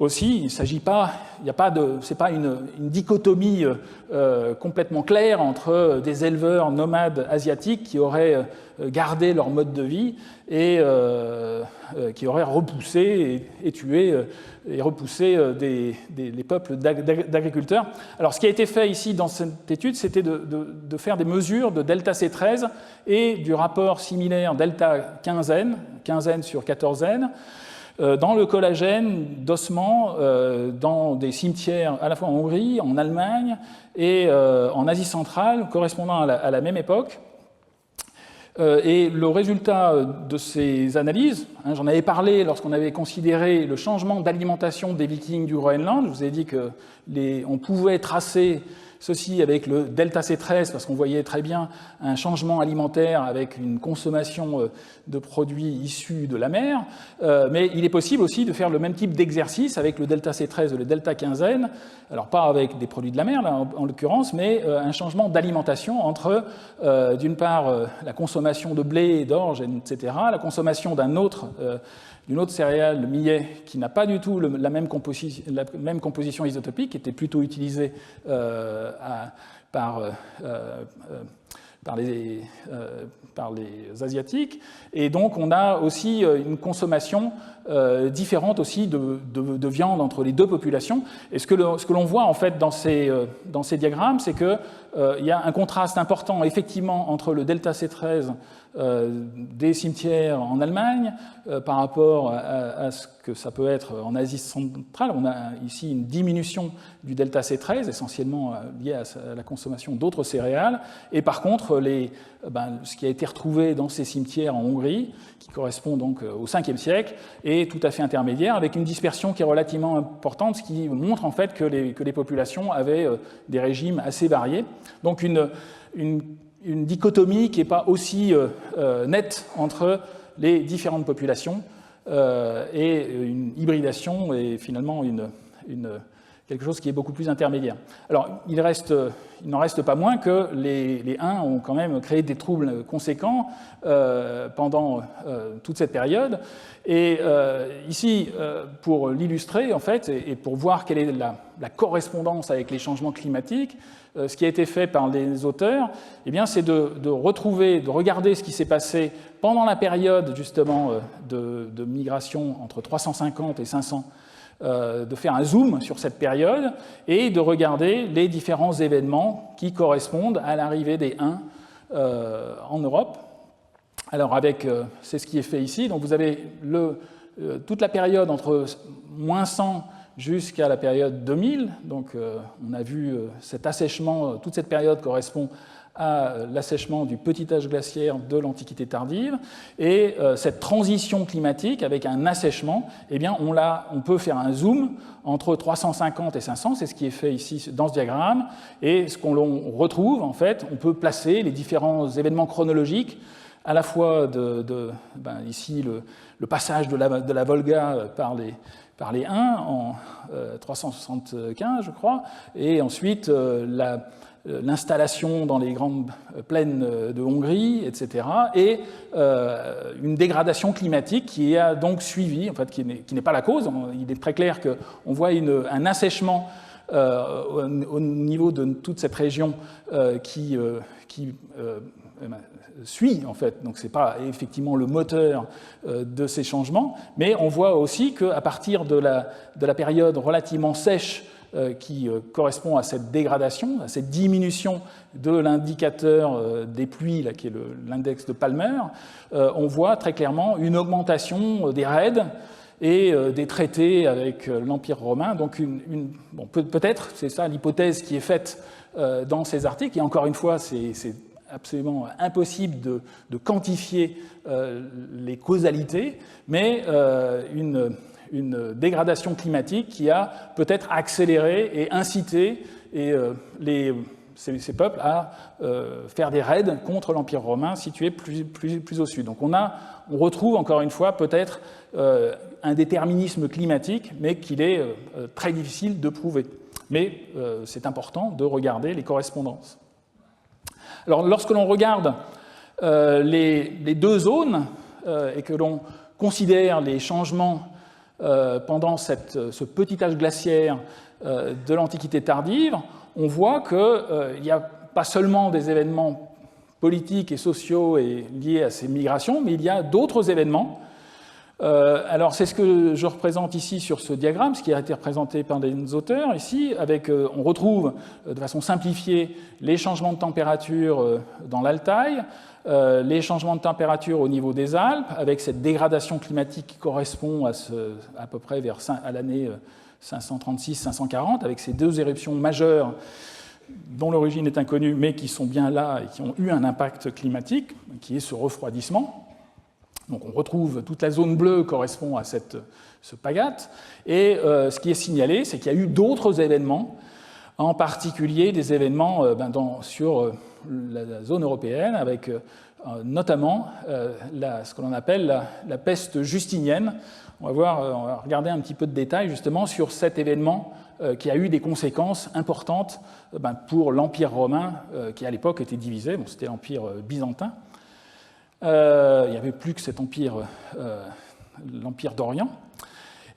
Aussi, il s'agit pas, c'est pas une dichotomie complètement claire entre des éleveurs nomades asiatiques qui auraient gardé leur mode de vie et qui auraient repoussé et tué et repoussé les peuples d'agriculteurs. Alors, ce qui a été fait ici dans cette étude, c'était de faire des mesures de delta C13 et du rapport similaire delta quinzaine sur quatorzaine, dans le collagène d'ossements dans des cimetières à la fois en Hongrie, en Allemagne et en Asie centrale, correspondant à la même époque. Et le résultat de ces analyses, j'en avais parlé lorsqu'on avait considéré le changement d'alimentation des Vikings du Groenland. Je vous ai dit qu'on pouvait tracer ceci avec le delta C13 parce qu'on voyait très bien un changement alimentaire avec une consommation de produits issus de la mer, mais il est possible aussi de faire le même type d'exercice avec le delta C13 et le delta quinzaine, alors pas avec des produits de la mer là, en l'occurrence, mais un changement d'alimentation entre d'une part la consommation de blé et d'orge, etc., la consommation d'une autre céréale, le millet, qui n'a pas du tout la même composition isotopique, qui était plutôt utilisée par les Asiatiques. Et donc, on a aussi une consommation différente aussi de viande entre les deux populations. Et ce que l'on voit, en fait, dans ces diagrammes, c'est qu'il y a un contraste important, effectivement, entre le delta C13 des cimetières en Allemagne par rapport à ce que ça peut être en Asie centrale. On a ici une diminution du delta C13, essentiellement liée à la consommation d'autres céréales. Et par contre, ce qui a été retrouvé dans ces cimetières en Hongrie, qui correspond donc au 5e siècle, est tout à fait intermédiaire, avec une dispersion qui est relativement importante, ce qui montre en fait que les populations avaient des régimes assez variés. Donc une dichotomie qui n'est pas aussi nette entre les différentes populations et une hybridation et finalement une quelque chose qui est beaucoup plus intermédiaire. Alors, il n'en reste pas moins que les Huns ont quand même créé des troubles conséquents pendant toute cette période. Et ici, pour l'illustrer, en fait, et pour voir quelle est la correspondance avec les changements climatiques, ce qui a été fait par les auteurs, eh bien, c'est de regarder ce qui s'est passé pendant la période, justement, de migration entre 350 et 500, de faire un zoom sur cette période et de regarder les différents événements qui correspondent à l'arrivée des Huns en Europe. Alors, c'est ce qui est fait ici. Donc, vous avez toute la période entre moins 100 jusqu'à la période 2000. Donc, on a vu cet assèchement, toute cette période correspond à l'assèchement du petit âge glaciaire de l'Antiquité tardive. Et cette transition climatique avec un assèchement, eh bien, on peut faire un zoom entre 350 et 500, c'est ce qui est fait ici dans ce diagramme. Et ce qu'on retrouve, en fait, on peut placer les différents événements chronologiques, à la fois ici le passage de la Volga par les Huns en 375, je crois, et ensuite l'installation dans les grandes plaines de Hongrie, etc., et une dégradation climatique qui a donc suivi, en fait, qui n'est pas la cause. Il est très clair qu'on voit un assèchement au niveau de toute cette région qui suit, en fait. Donc, ce n'est pas effectivement le moteur de ces changements, mais on voit aussi qu'à partir de la période relativement sèche qui correspond à cette dégradation, à cette diminution de l'indicateur des pluies, là, qui est l'index de Palmer, on voit très clairement une augmentation des raids et des traités avec l'Empire romain. Donc, peut-être, c'est ça l'hypothèse qui est faite dans ces articles, et encore une fois, c'est absolument impossible de quantifier les causalités, mais une dégradation climatique qui a peut-être accéléré et incité ces peuples à faire des raids contre l'Empire romain situé plus au sud. Donc on retrouve encore une fois peut-être un déterminisme climatique, mais qu'il est très difficile de prouver. Mais c'est important de regarder les correspondances. Alors, lorsque l'on regarde les deux zones et que l'on considère les changements pendant ce petit âge glaciaire de l'Antiquité tardive, on voit qu'il n'y a pas seulement des événements politiques et sociaux liés à ces migrations, mais il y a d'autres événements. Alors, c'est ce que je représente ici sur ce diagramme, ce qui a été représenté par les auteurs ici, on retrouve de façon simplifiée les changements de température dans l'Altaï, les changements de température au niveau des Alpes, avec cette dégradation climatique qui correspond à peu près à l'année 536-540, avec ces deux éruptions majeures dont l'origine est inconnue, mais qui sont bien là et qui ont eu un impact climatique, qui est ce refroidissement. Donc on retrouve toute la zone bleue correspond à ce Pagat. Et ce qui est signalé, c'est qu'il y a eu d'autres événements, en particulier des événements sur la zone européenne, avec notamment ce que l'on appelle la peste justinienne. On va regarder un petit peu de détails justement sur cet événement qui a eu des conséquences importantes pour l'Empire romain, qui à l'époque était divisé. Bon, c'était l'Empire byzantin. Il n'y avait plus que cet empire, l'Empire d'Orient.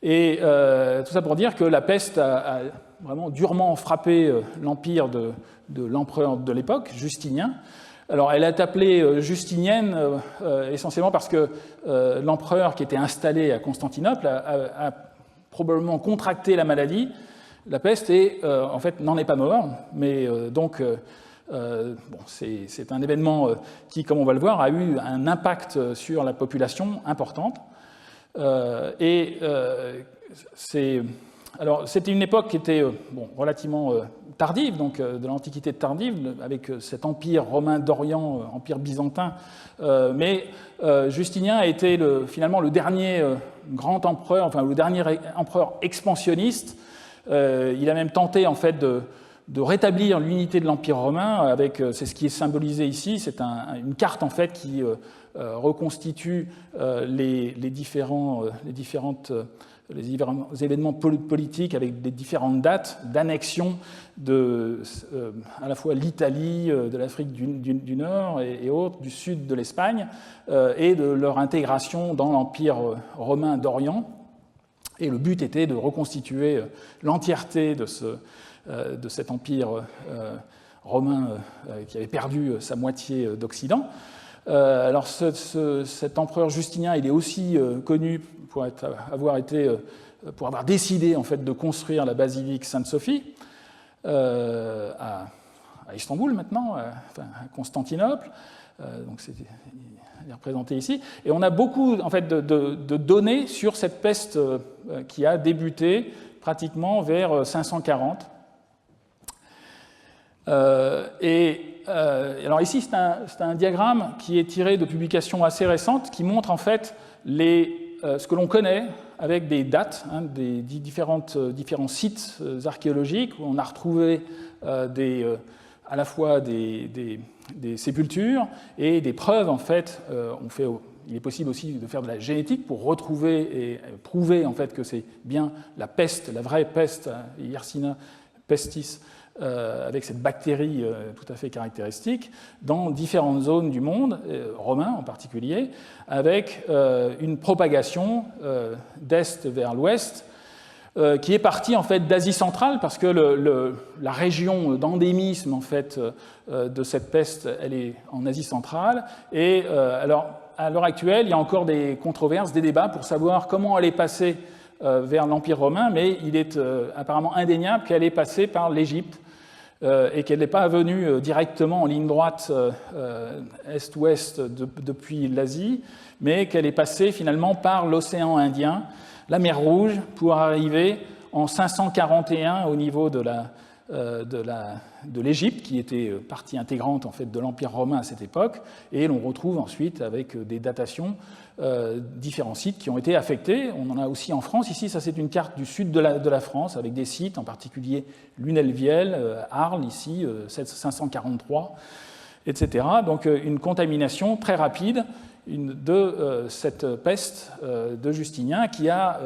Et tout ça pour dire que la peste a vraiment durement frappé l'empire de l'empereur de l'époque, Justinien. Alors, elle est appelée justinienne essentiellement parce que l'empereur qui était installé à Constantinople a probablement contracté la maladie, la peste, et en fait n'en est pas mort, mais c'est un événement qui, comme on va le voir, a eu un impact sur la population importante. Alors, c'était une époque qui était relativement tardive, donc de l'Antiquité tardive, avec cet empire romain d'Orient, empire byzantin. Mais Justinien a été finalement le dernier grand empereur, enfin le dernier empereur expansionniste. Il a même tenté en fait de rétablir l'unité de l'Empire romain, c'est ce qui est symbolisé ici, c'est une carte en fait qui reconstitue les différentes les événements politiques avec des différentes dates d'annexion à la fois l'Italie, de l'Afrique du Nord et autres, du sud de l'Espagne, et de leur intégration dans l'Empire romain d'Orient. Et le but était de reconstituer l'entièreté de cet empire romain qui avait perdu sa moitié d'Occident. Alors cet empereur Justinien, il est aussi connu pour avoir décidé en fait de construire la basilique Sainte-Sophie à Istanbul maintenant, à Constantinople. Donc il est représenté ici. Et on a beaucoup en fait, de données sur cette peste qui a débuté pratiquement vers 540. Alors ici, c'est un diagramme qui est tiré de publications assez récentes qui montre en fait ce que l'on connaît avec des dates, des différents sites archéologiques où on a retrouvé à la fois des sépultures et des preuves en fait. Il est possible aussi de faire de la génétique pour retrouver et prouver en fait que c'est bien la peste, la vraie peste, Yersinia pestis, avec cette bactérie tout à fait caractéristique, dans différentes zones du monde, romain en particulier, avec une propagation d'est vers l'ouest, qui est partie en fait d'Asie centrale, parce que la région d'endémisme en fait de cette peste, elle est en Asie centrale. Et alors, à l'heure actuelle, il y a encore des controverses, des débats pour savoir comment elle est passée vers l'Empire romain, mais il est apparemment indéniable qu'elle est passée par l'Égypte. Et qu'elle n'est pas venue directement en ligne droite est-ouest depuis l'Asie, mais qu'elle est passée finalement par l'océan Indien, la mer Rouge, pour arriver en 541 au niveau de l'Égypte, qui était partie intégrante en fait, de l'Empire romain à cette époque, et l'on retrouve ensuite avec des datations différents sites qui ont été affectés. On en a aussi en France. Ici, ça c'est une carte du sud de la France, avec des sites, en particulier Lunel-Viel, Arles, ici, 543, etc. Donc une contamination très rapide de cette peste de Justinien qui a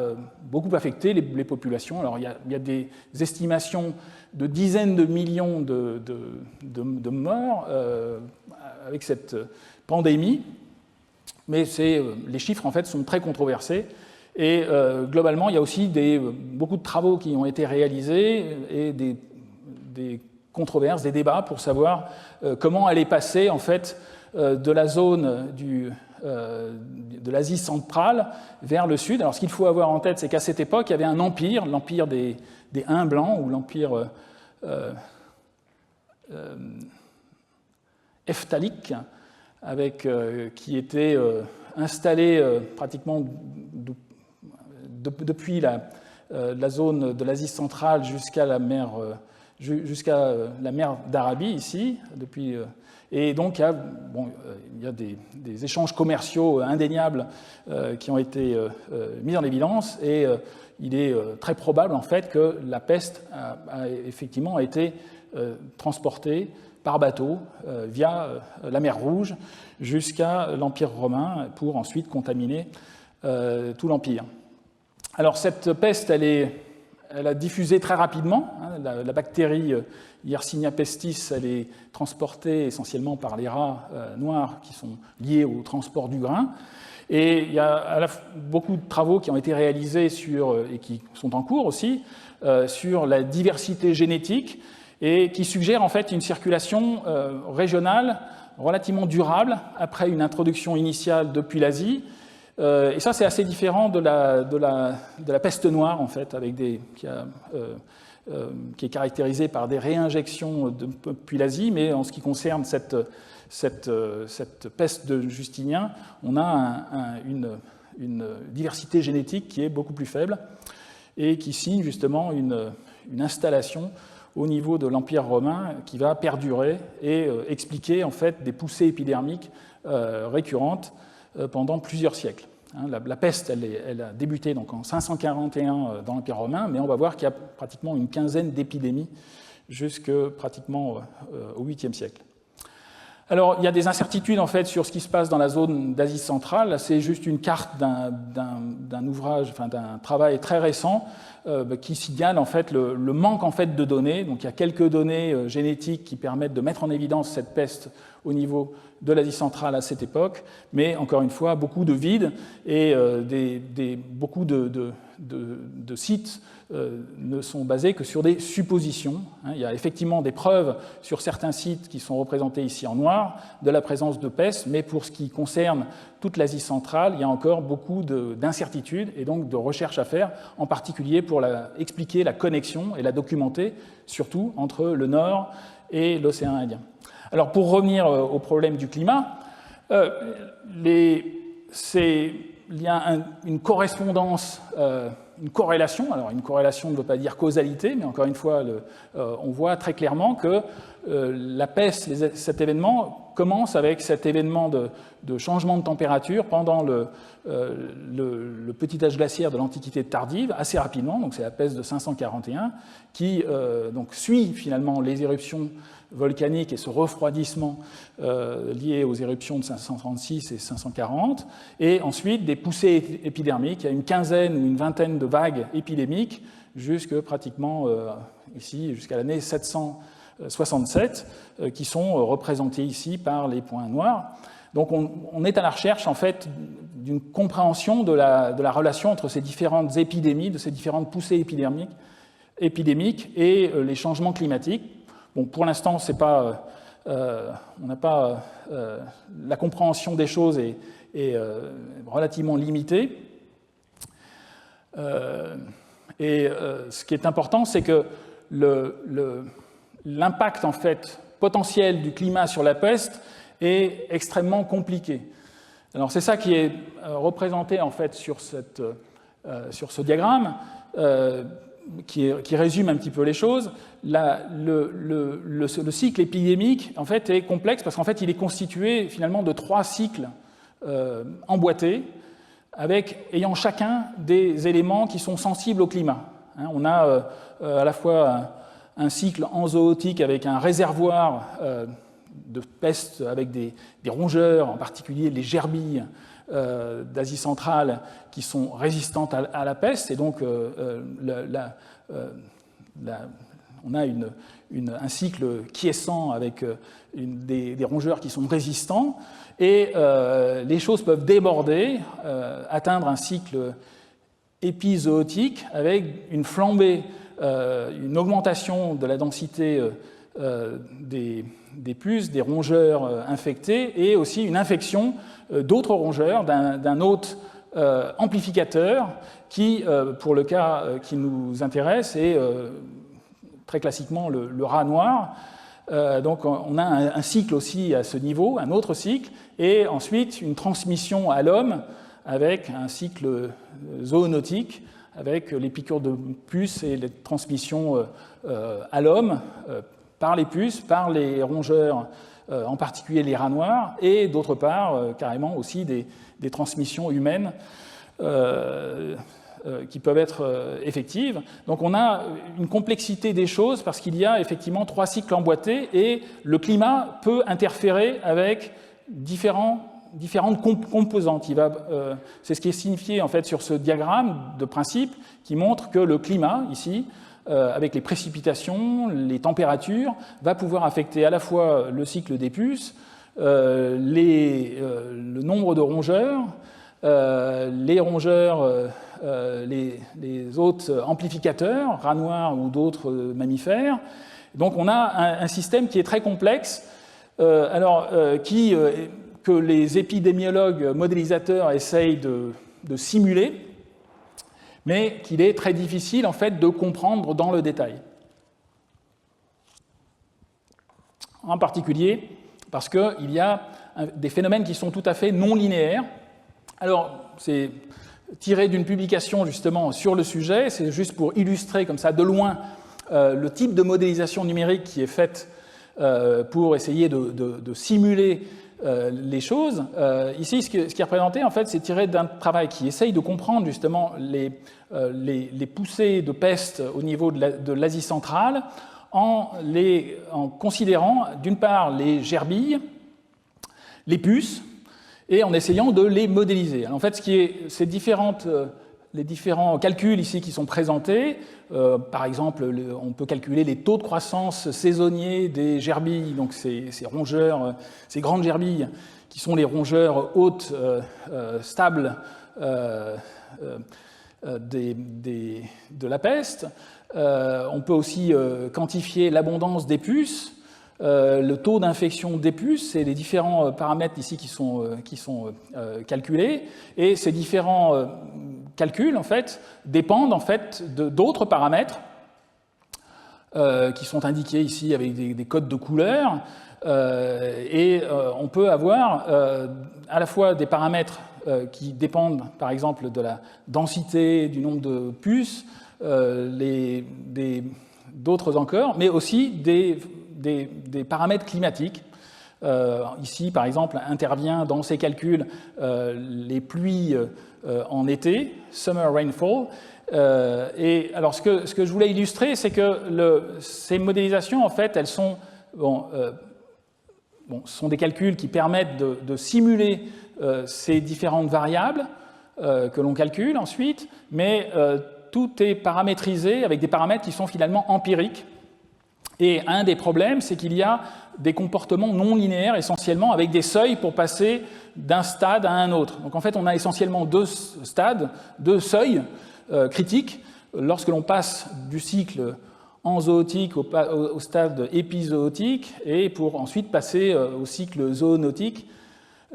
beaucoup affecté les populations. Alors il y a des estimations de dizaines de millions de morts avec cette pandémie, mais les chiffres en fait sont très controversés. Et globalement, il y a aussi beaucoup de travaux qui ont été réalisés et des controverses, des débats pour savoir comment elle est passée en fait de la zone de l'Asie centrale vers le sud. Alors ce qu'il faut avoir en tête, c'est qu'à cette époque, il y avait un empire, l'empire des Huns blancs, ou l'empire Hephthalique, qui était installé pratiquement depuis la zone de l'Asie centrale jusqu'à la mer d'Arabie, ici, et donc il y a des échanges commerciaux indéniables qui ont été mis en évidence, et il est très probable en fait que la peste a effectivement été transportée par bateau via la mer Rouge jusqu'à l'Empire romain pour ensuite contaminer tout l'Empire. Alors cette peste, elle a diffusé très rapidement. La bactérie Yersinia pestis, elle est transportée essentiellement par les rats noirs qui sont liés au transport du grain. Et il y a beaucoup de travaux qui ont été réalisés et qui sont en cours aussi sur la diversité génétique et qui suggèrent en fait une circulation régionale relativement durable après une introduction initiale depuis l'Asie. Et ça, c'est assez différent de la peste noire, en fait, qui est caractérisée par des réinjections depuis l'Asie, mais en ce qui concerne cette peste de Justinien, on a une diversité génétique qui est beaucoup plus faible et qui signe justement une installation au niveau de l'Empire romain qui va perdurer et expliquer en fait des poussées épidermiques récurrentes pendant plusieurs siècles. La peste, elle a débuté donc en 541 dans l'Empire romain, mais on va voir qu'il y a pratiquement une quinzaine d'épidémies jusque pratiquement au 8e siècle. Alors, il y a des incertitudes en fait sur ce qui se passe dans la zone d'Asie centrale. C'est juste une carte d'un ouvrage, enfin d'un travail très récent qui signale en fait le manque en fait de données. Donc, il y a quelques données génétiques qui permettent de mettre en évidence cette peste au niveau de l'Asie centrale à cette époque, mais encore une fois, beaucoup de vides et beaucoup de sites ne sont basés que sur des suppositions. Il y a effectivement des preuves sur certains sites qui sont représentés ici en noir de la présence de peste, mais pour ce qui concerne toute l'Asie centrale, il y a encore beaucoup d'incertitudes et donc de recherches à faire, en particulier pour expliquer la connexion et la documenter, surtout entre le Nord et l'océan Indien. Alors pour revenir au problème du climat, il y a une correspondance, une corrélation. Alors une corrélation ne veut pas dire causalité, mais encore une fois, on voit très clairement que la peste, cet événement, commence avec cet événement de changement de température pendant le petit âge glaciaire de l'Antiquité tardive, assez rapidement, donc c'est la peste de 541, qui donc suit finalement les éruptions volcaniques et ce refroidissement lié aux éruptions de 536 et 540, et ensuite des poussées épidermiques. Il y a une quinzaine ou une vingtaine de vagues épidémiques jusque pratiquement ici, jusqu'à l'année 767, qui sont représentées ici par les points noirs. Donc on est à la recherche en fait d'une compréhension de la relation entre ces différentes épidémies, de ces différentes poussées épidémiques et les changements climatiques. Bon, pour l'instant, on n'a pas la compréhension des choses est relativement limitée. Ce qui est important, c'est que l'impact en fait potentiel du climat sur la peste est extrêmement compliqué. Alors c'est ça qui est représenté en fait sur ce diagramme. Qui résume un petit peu les choses. Le cycle épidémique en fait, est complexe parce qu'en fait, il est constitué finalement de 3 cycles emboîtés, ayant chacun des éléments qui sont sensibles au climat. On a à la fois un cycle enzootique avec un réservoir de peste avec des rongeurs, en particulier les gerbilles d'Asie centrale qui sont résistantes à la peste, et donc on a un cycle quiescent avec des rongeurs qui sont résistants, et les choses peuvent déborder, atteindre un cycle épizootique avec une flambée, une augmentation de la densité des puces, des rongeurs infectés, et aussi une infection d'autres rongeurs, d'un hôte amplificateur qui, pour le cas qui nous intéresse, est très classiquement le rat noir. Donc on a un cycle aussi à ce niveau, un autre cycle, et ensuite une transmission à l'homme avec un cycle zoonotique, avec les piqûres de puces et les transmissions à l'homme par les puces, par les rongeurs, en particulier les rats noirs, et d'autre part, carrément aussi des transmissions humaines qui peuvent être effectives. Donc on a une complexité des choses parce qu'il y a effectivement 3 cycles emboîtés, et le climat peut interférer avec différentes composantes. C'est ce qui est signifié en fait sur ce diagramme de principe qui montre que le climat, ici, avec les précipitations, les températures, va pouvoir affecter à la fois le cycle des puces, le nombre de rongeurs, les rongeurs, les hôtes amplificateurs, rats noirs ou d'autres mammifères. Donc on a un système qui est très complexe, que les épidémiologues modélisateurs essayent de simuler, mais qu'il est très difficile en fait de comprendre dans le détail. En particulier parce qu'il y a des phénomènes qui sont tout à fait non linéaires. Alors, c'est tiré d'une publication justement sur le sujet, c'est juste pour illustrer comme ça de loin le type de modélisation numérique qui est faite pour essayer de simuler les choses. Ici, ce qui est représenté, en fait, c'est tiré d'un travail qui essaye de comprendre justement les poussées de peste au niveau de l'Asie centrale en considérant d'une part les gerbilles, les puces et en essayant de les modéliser. Alors, en fait, les différents calculs ici qui sont présentés, par exemple, on peut calculer les taux de croissance saisonniers des gerbilles, donc ces rongeurs, ces grandes gerbilles, qui sont les rongeurs hôtes stables de la peste. On peut aussi quantifier l'abondance des puces, le taux d'infection des puces et les différents paramètres ici qui sont calculés. Et ces différents calculs, en fait, dépendent en fait d'autres paramètres qui sont indiqués ici avec des codes de couleurs. On peut avoir à la fois des paramètres qui dépendent, par exemple, de la densité du nombre de puces, d'autres encore, mais aussi des paramètres climatiques. Ici, par exemple, intervient dans ces calculs les pluies en été, summer rainfall. Et alors, ce que je voulais illustrer, c'est que ces modélisations, en fait, elles sont sont des calculs qui permettent de simuler ces différentes variables que l'on calcule ensuite, mais tout est paramétrisé avec des paramètres qui sont finalement empiriques. Et un des problèmes, c'est qu'il y a des comportements non linéaires essentiellement avec des seuils pour passer d'un stade à un autre. Donc en fait, on a essentiellement deux seuils critiques lorsque l'on passe du cycle en zootique au stade épizootique et pour ensuite passer au cycle zoonotique.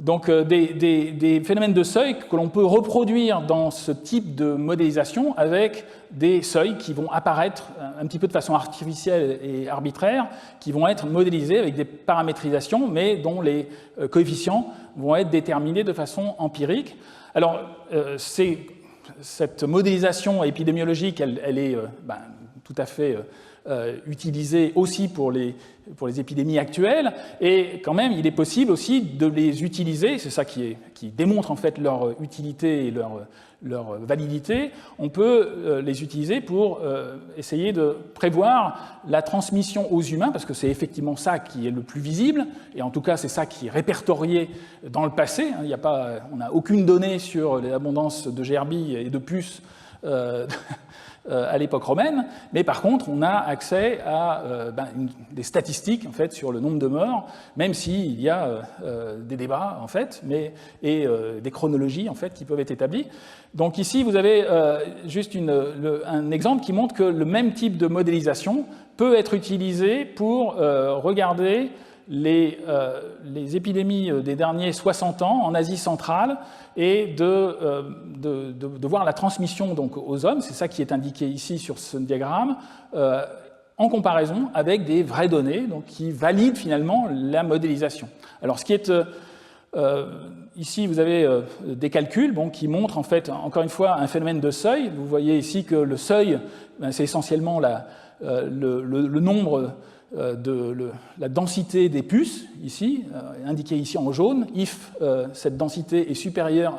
Donc des phénomènes de seuil que l'on peut reproduire dans ce type de modélisation avec des seuils qui vont apparaître un petit peu de façon artificielle et arbitraire, qui vont être modélisés avec des paramétrisations, mais dont les coefficients vont être déterminés de façon empirique. Alors, cette modélisation épidémiologique, elle est tout à fait utilisée aussi pour les épidémies actuelles, et quand même, il est possible aussi de les utiliser, c'est ça qui démontre en fait leur utilité et leur validité. On peut les utiliser pour essayer de prévoir la transmission aux humains, parce que c'est effectivement ça qui est le plus visible, et en tout cas, c'est ça qui est répertorié dans le passé. On n'a aucune donnée sur l'abondance de gerbilles et de puces à l'époque romaine, mais par contre, on a accès à des statistiques en fait sur le nombre de morts, même s'il y a des débats en fait, et des chronologies en fait qui peuvent être établies. Donc ici, vous avez juste un exemple qui montre que le même type de modélisation peut être utilisé pour regarder les épidémies des derniers 60 ans en Asie centrale et de voir la transmission donc, aux hommes, c'est ça qui est indiqué ici sur ce diagramme, en comparaison avec des vraies données donc, qui valident finalement la modélisation. Alors ce qui est ici, vous avez des calculs qui montrent en fait, encore une fois, un phénomène de seuil. Vous voyez ici que le seuil, c'est essentiellement le nombre la densité des puces, ici, indiquée ici en jaune. If cette densité est supérieure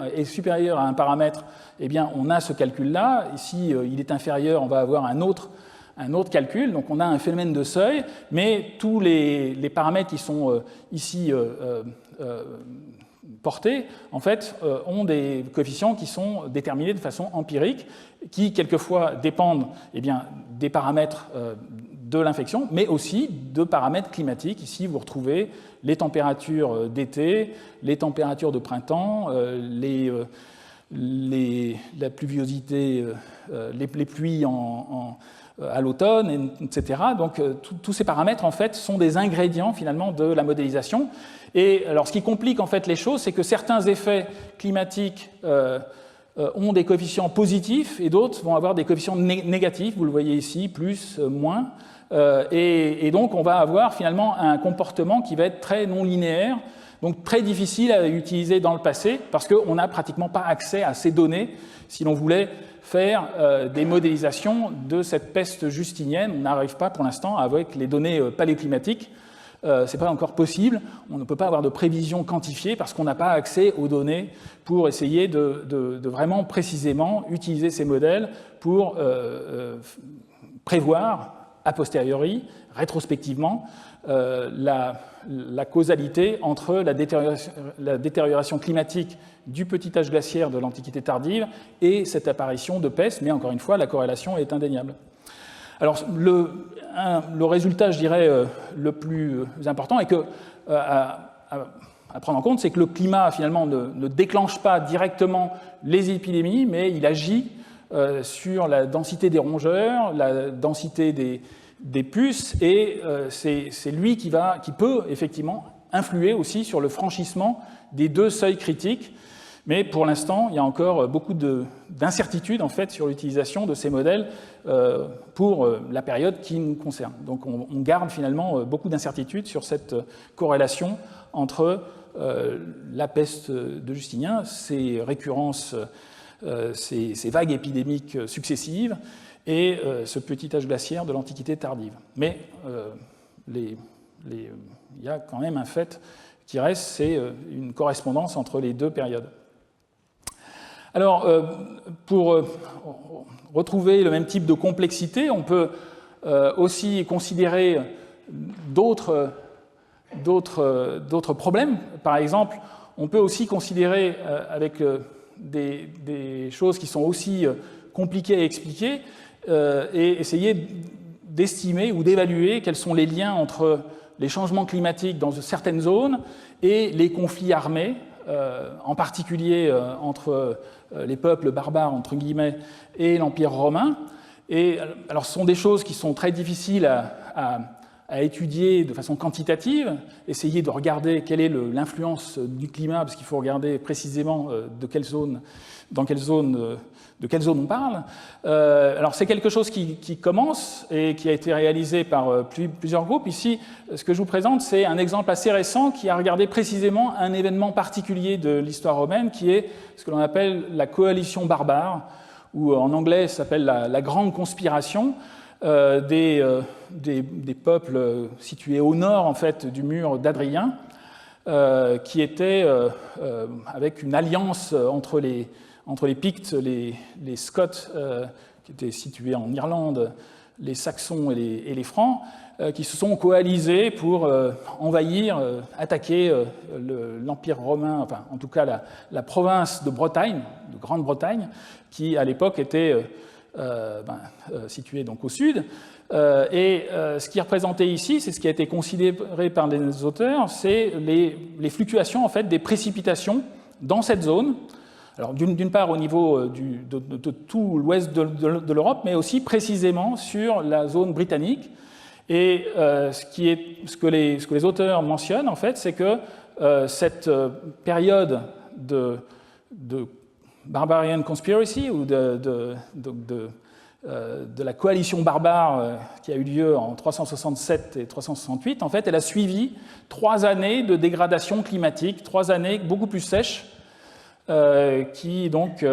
à un paramètre, eh bien, on a ce calcul-là. Ici, il est inférieur, on va avoir un autre calcul. Donc, on a un phénomène de seuil, mais tous les paramètres qui sont ici portés, en fait, ont des coefficients qui sont déterminés de façon empirique, qui, quelquefois, dépendent des paramètres de l'infection, mais aussi de paramètres climatiques. Ici, vous retrouvez les températures d'été, les températures de printemps, la pluviosité, les pluies à l'automne, etc. Donc, tous ces paramètres, en fait, sont des ingrédients, finalement, de la modélisation. Et alors, ce qui complique, en fait, les choses, c'est que certains effets climatiques ont des coefficients positifs et d'autres vont avoir des coefficients négatifs. Vous le voyez ici, plus, moins. Et donc, on va avoir finalement un comportement qui va être très non linéaire, donc très difficile à utiliser dans le passé, parce qu'on n'a pratiquement pas accès à ces données si l'on voulait faire des modélisations de cette peste justinienne. On n'arrive pas pour l'instant avec les données paléoclimatiques. Ce n'est pas encore possible. On ne peut pas avoir de prévision quantifiée parce qu'on n'a pas accès aux données pour essayer de vraiment précisément utiliser ces modèles pour prévoir a posteriori, rétrospectivement, la causalité entre la détérioration climatique du petit âge glaciaire de l'Antiquité tardive et cette apparition de peste, mais encore une fois, la corrélation est indéniable. Alors, le résultat, je dirais, le plus important, et que, à prendre en compte, c'est que le climat, finalement, ne déclenche pas directement les épidémies, mais il agit sur la densité des rongeurs, la densité des puces, et c'est lui qui peut, effectivement, influer aussi sur le franchissement des deux seuils critiques. Mais pour l'instant, il y a encore beaucoup d'incertitudes en fait, sur l'utilisation de ces modèles pour la période qui nous concerne. Donc on garde finalement beaucoup d'incertitudes sur cette corrélation entre la peste de Justinien, ses récurrences, ces vagues épidémiques successives, et ce petit âge glaciaire de l'Antiquité tardive. Mais il y a quand même un fait qui reste, c'est une correspondance entre les deux périodes. Alors, pour retrouver le même type de complexité, on peut aussi considérer d'autres problèmes. Par exemple, on peut aussi considérer avec des choses qui sont aussi compliquées à expliquer et essayer d'estimer ou d'évaluer quels sont les liens entre les changements climatiques dans certaines zones et les conflits armés, en particulier entre les peuples barbares, entre guillemets, et l'Empire romain. Et alors, ce sont des choses qui sont très difficiles à étudier de façon quantitative, essayer de regarder quelle est l'influence du climat, parce qu'il faut regarder précisément de quelle zone on parle. Alors c'est quelque chose qui commence et qui a été réalisé par plusieurs groupes. Ici, ce que je vous présente, c'est un exemple assez récent qui a regardé précisément un événement particulier de l'histoire romaine, qui est ce que l'on appelle la coalition barbare, ou en anglais ça s'appelle la grande conspiration, des peuples situés au nord en fait, du mur d'Adrien, qui étaient avec une alliance entre les Pictes, les Scots, qui étaient situés en Irlande, les Saxons et les Francs, qui se sont coalisés pour envahir, attaquer l'Empire romain, enfin en tout cas la province de Bretagne, de Grande-Bretagne, qui à l'époque était située donc au sud. Ce qui est représenté ici, c'est ce qui a été considéré par les auteurs, c'est les fluctuations en fait, des précipitations dans cette zone. Alors d'une part au niveau de tout l'ouest de l'Europe, mais aussi précisément sur la zone britannique. Et ce que les auteurs mentionnent, en fait, c'est que cette période de Barbarian Conspiracy, ou de la coalition barbare qui a eu lieu en 367 et 368, en fait, elle a suivi 3 années de dégradation climatique, 3 années beaucoup plus sèches, qui donc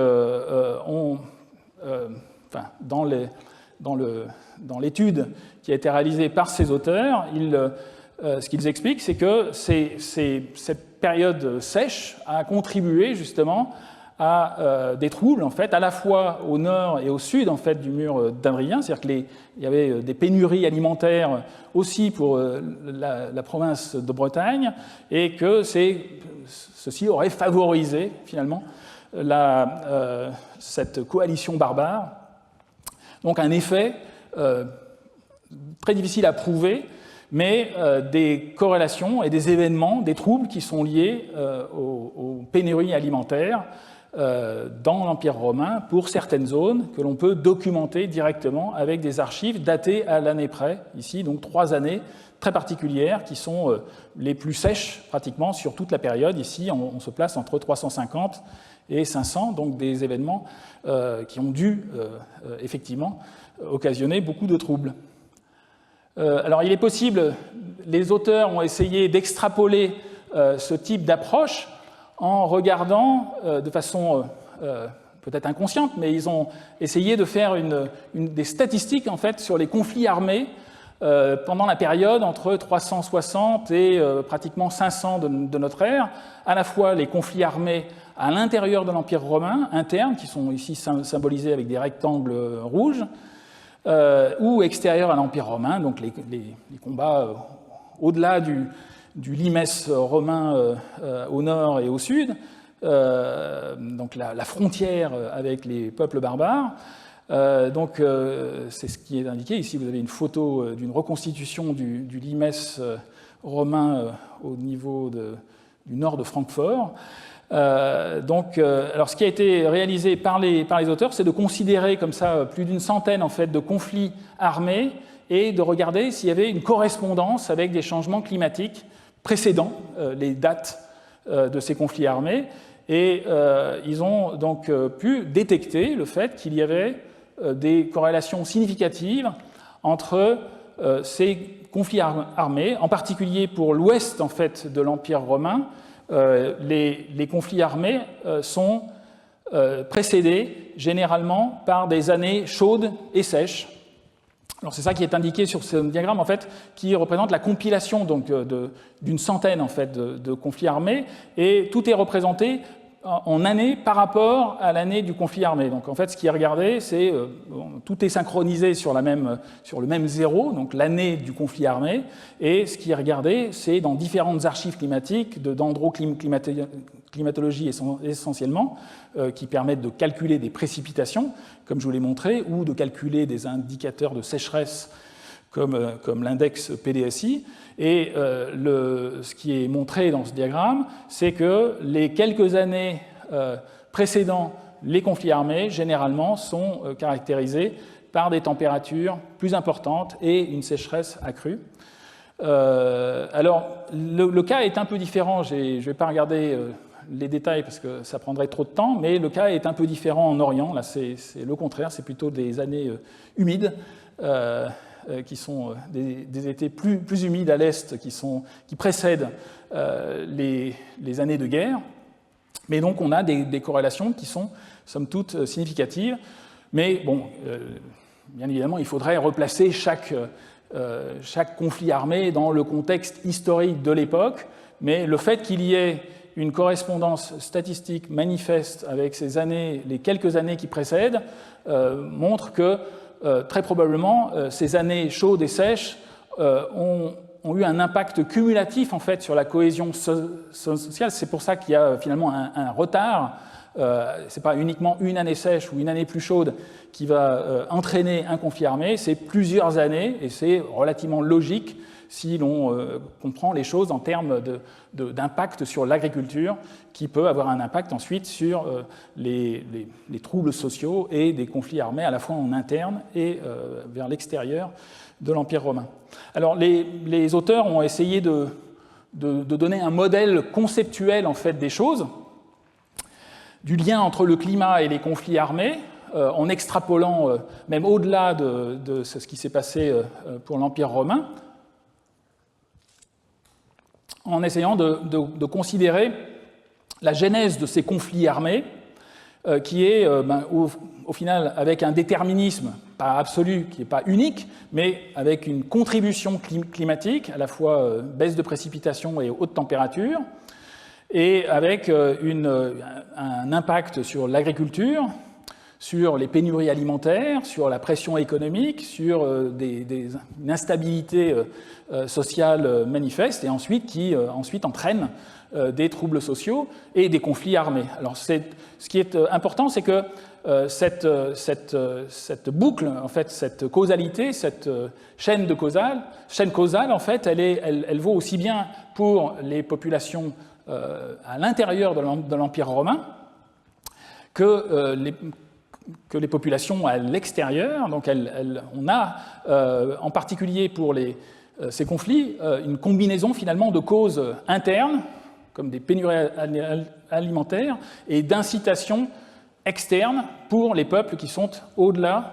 ont, dans l'étude qui a été réalisée par ces auteurs, ce qu'ils expliquent, c'est que cette période sèche a contribué justement à des troubles, en fait, à la fois au nord et au sud en fait, du mur d'Adrien, c'est-à-dire qu'il y avait des pénuries alimentaires aussi pour la province de Bretagne, et que ceci aurait favorisé finalement cette coalition barbare. Donc un effet très difficile à prouver, mais des corrélations et des événements, des troubles qui sont liés aux pénuries alimentaires dans l'Empire romain pour certaines zones que l'on peut documenter directement avec des archives datées à l'année près, ici, donc 3 années très particulières qui sont les plus sèches pratiquement sur toute la période. Ici, on se place entre 350 et 500, donc des événements qui ont dû effectivement occasionner beaucoup de troubles. Alors il est possible, les auteurs ont essayé d'extrapoler ce type d'approche en regardant de façon peut-être inconsciente, mais ils ont essayé de faire des statistiques en fait, sur les conflits armés pendant la période entre 360 et pratiquement 500 de notre ère, à la fois les conflits armés à l'intérieur de l'Empire romain, internes, qui sont ici symbolisés avec des rectangles rouges, ou extérieures à l'Empire romain, donc les combats au-delà du limès romain au nord et au sud, donc la frontière avec les peuples barbares. C'est ce qui est indiqué. Ici, vous avez une photo d'une reconstitution du limès romain au niveau du nord de Francfort. Alors, ce qui a été réalisé par les auteurs, c'est de considérer comme ça plus d'une centaine en fait, de conflits armés et de regarder s'il y avait une correspondance avec des changements climatiques précédents, les dates de ces conflits armés. Et ils ont donc pu détecter le fait qu'il y avait des corrélations significatives entre ces conflits armés, en particulier pour l'ouest en fait, de l'Empire romain. Les conflits armés sont précédés généralement par des années chaudes et sèches. Alors c'est ça qui est indiqué sur ce diagramme en fait, qui représente la compilation donc d'une centaine en fait de conflits armés, et tout est représenté en années par rapport à l'année du conflit armé. Donc en fait, ce qui est regardé, c'est tout est synchronisé sur le même zéro, donc l'année du conflit armé, et ce qui est regardé, c'est dans différentes archives climatiques, dendroclimatologie essentiellement, qui permettent de calculer des précipitations, comme je vous l'ai montré, ou de calculer des indicateurs de sécheresse, comme l'index PDSI. Et ce qui est montré dans ce diagramme, c'est que les quelques années précédant les conflits armés, généralement, sont caractérisés par des températures plus importantes et une sécheresse accrue. Alors, le cas est un peu différent. Je ne vais pas regarder les détails parce que ça prendrait trop de temps, mais le cas est un peu différent en Orient. Là, c'est le contraire, c'est plutôt des années humides. Qui sont des étés plus humides à l'est qui précèdent les années de guerre. Mais donc on a des corrélations qui sont somme toute significatives. Mais bon, bien évidemment, il faudrait replacer chaque conflit armé dans le contexte historique de l'époque. Mais le fait qu'il y ait une correspondance statistique manifeste avec les quelques années qui précèdent montre que très probablement, ces années chaudes et sèches ont eu un impact cumulatif en fait, sur la cohésion sociale. C'est pour ça qu'il y a finalement un retard. Ce n'est pas uniquement une année sèche ou une année plus chaude qui va entraîner un conflit armé, c'est plusieurs années, et c'est relativement logique si l'on comprend les choses en termes d'impact sur l'agriculture, qui peut avoir un impact ensuite sur les troubles sociaux et des conflits armés à la fois en interne et vers l'extérieur de l'Empire romain. Alors les auteurs ont essayé de donner un modèle conceptuel en fait, des choses, du lien entre le climat et les conflits armés, en extrapolant même au-delà de ce qui s'est passé pour l'Empire romain, en essayant de considérer la genèse de ces conflits armés, qui est au final avec un déterminisme, pas absolu, qui n'est pas unique, mais avec une contribution climatique, à la fois baisse de précipitations et haute température, et avec un impact sur l'agriculture, sur les pénuries alimentaires, sur la pression économique, sur une instabilité sociale manifeste, et ensuite qui entraîne des troubles sociaux et des conflits armés. Alors ce qui est important, c'est que cette boucle, en fait, cette causalité, cette chaîne causale, en fait, elle vaut aussi bien pour les populations à l'intérieur de l'Empire romain que les populations à l'extérieur. Donc on a, en particulier pour ces conflits, une combinaison finalement de causes internes, comme des pénuries alimentaires, et d'incitations externes pour les peuples qui sont au-delà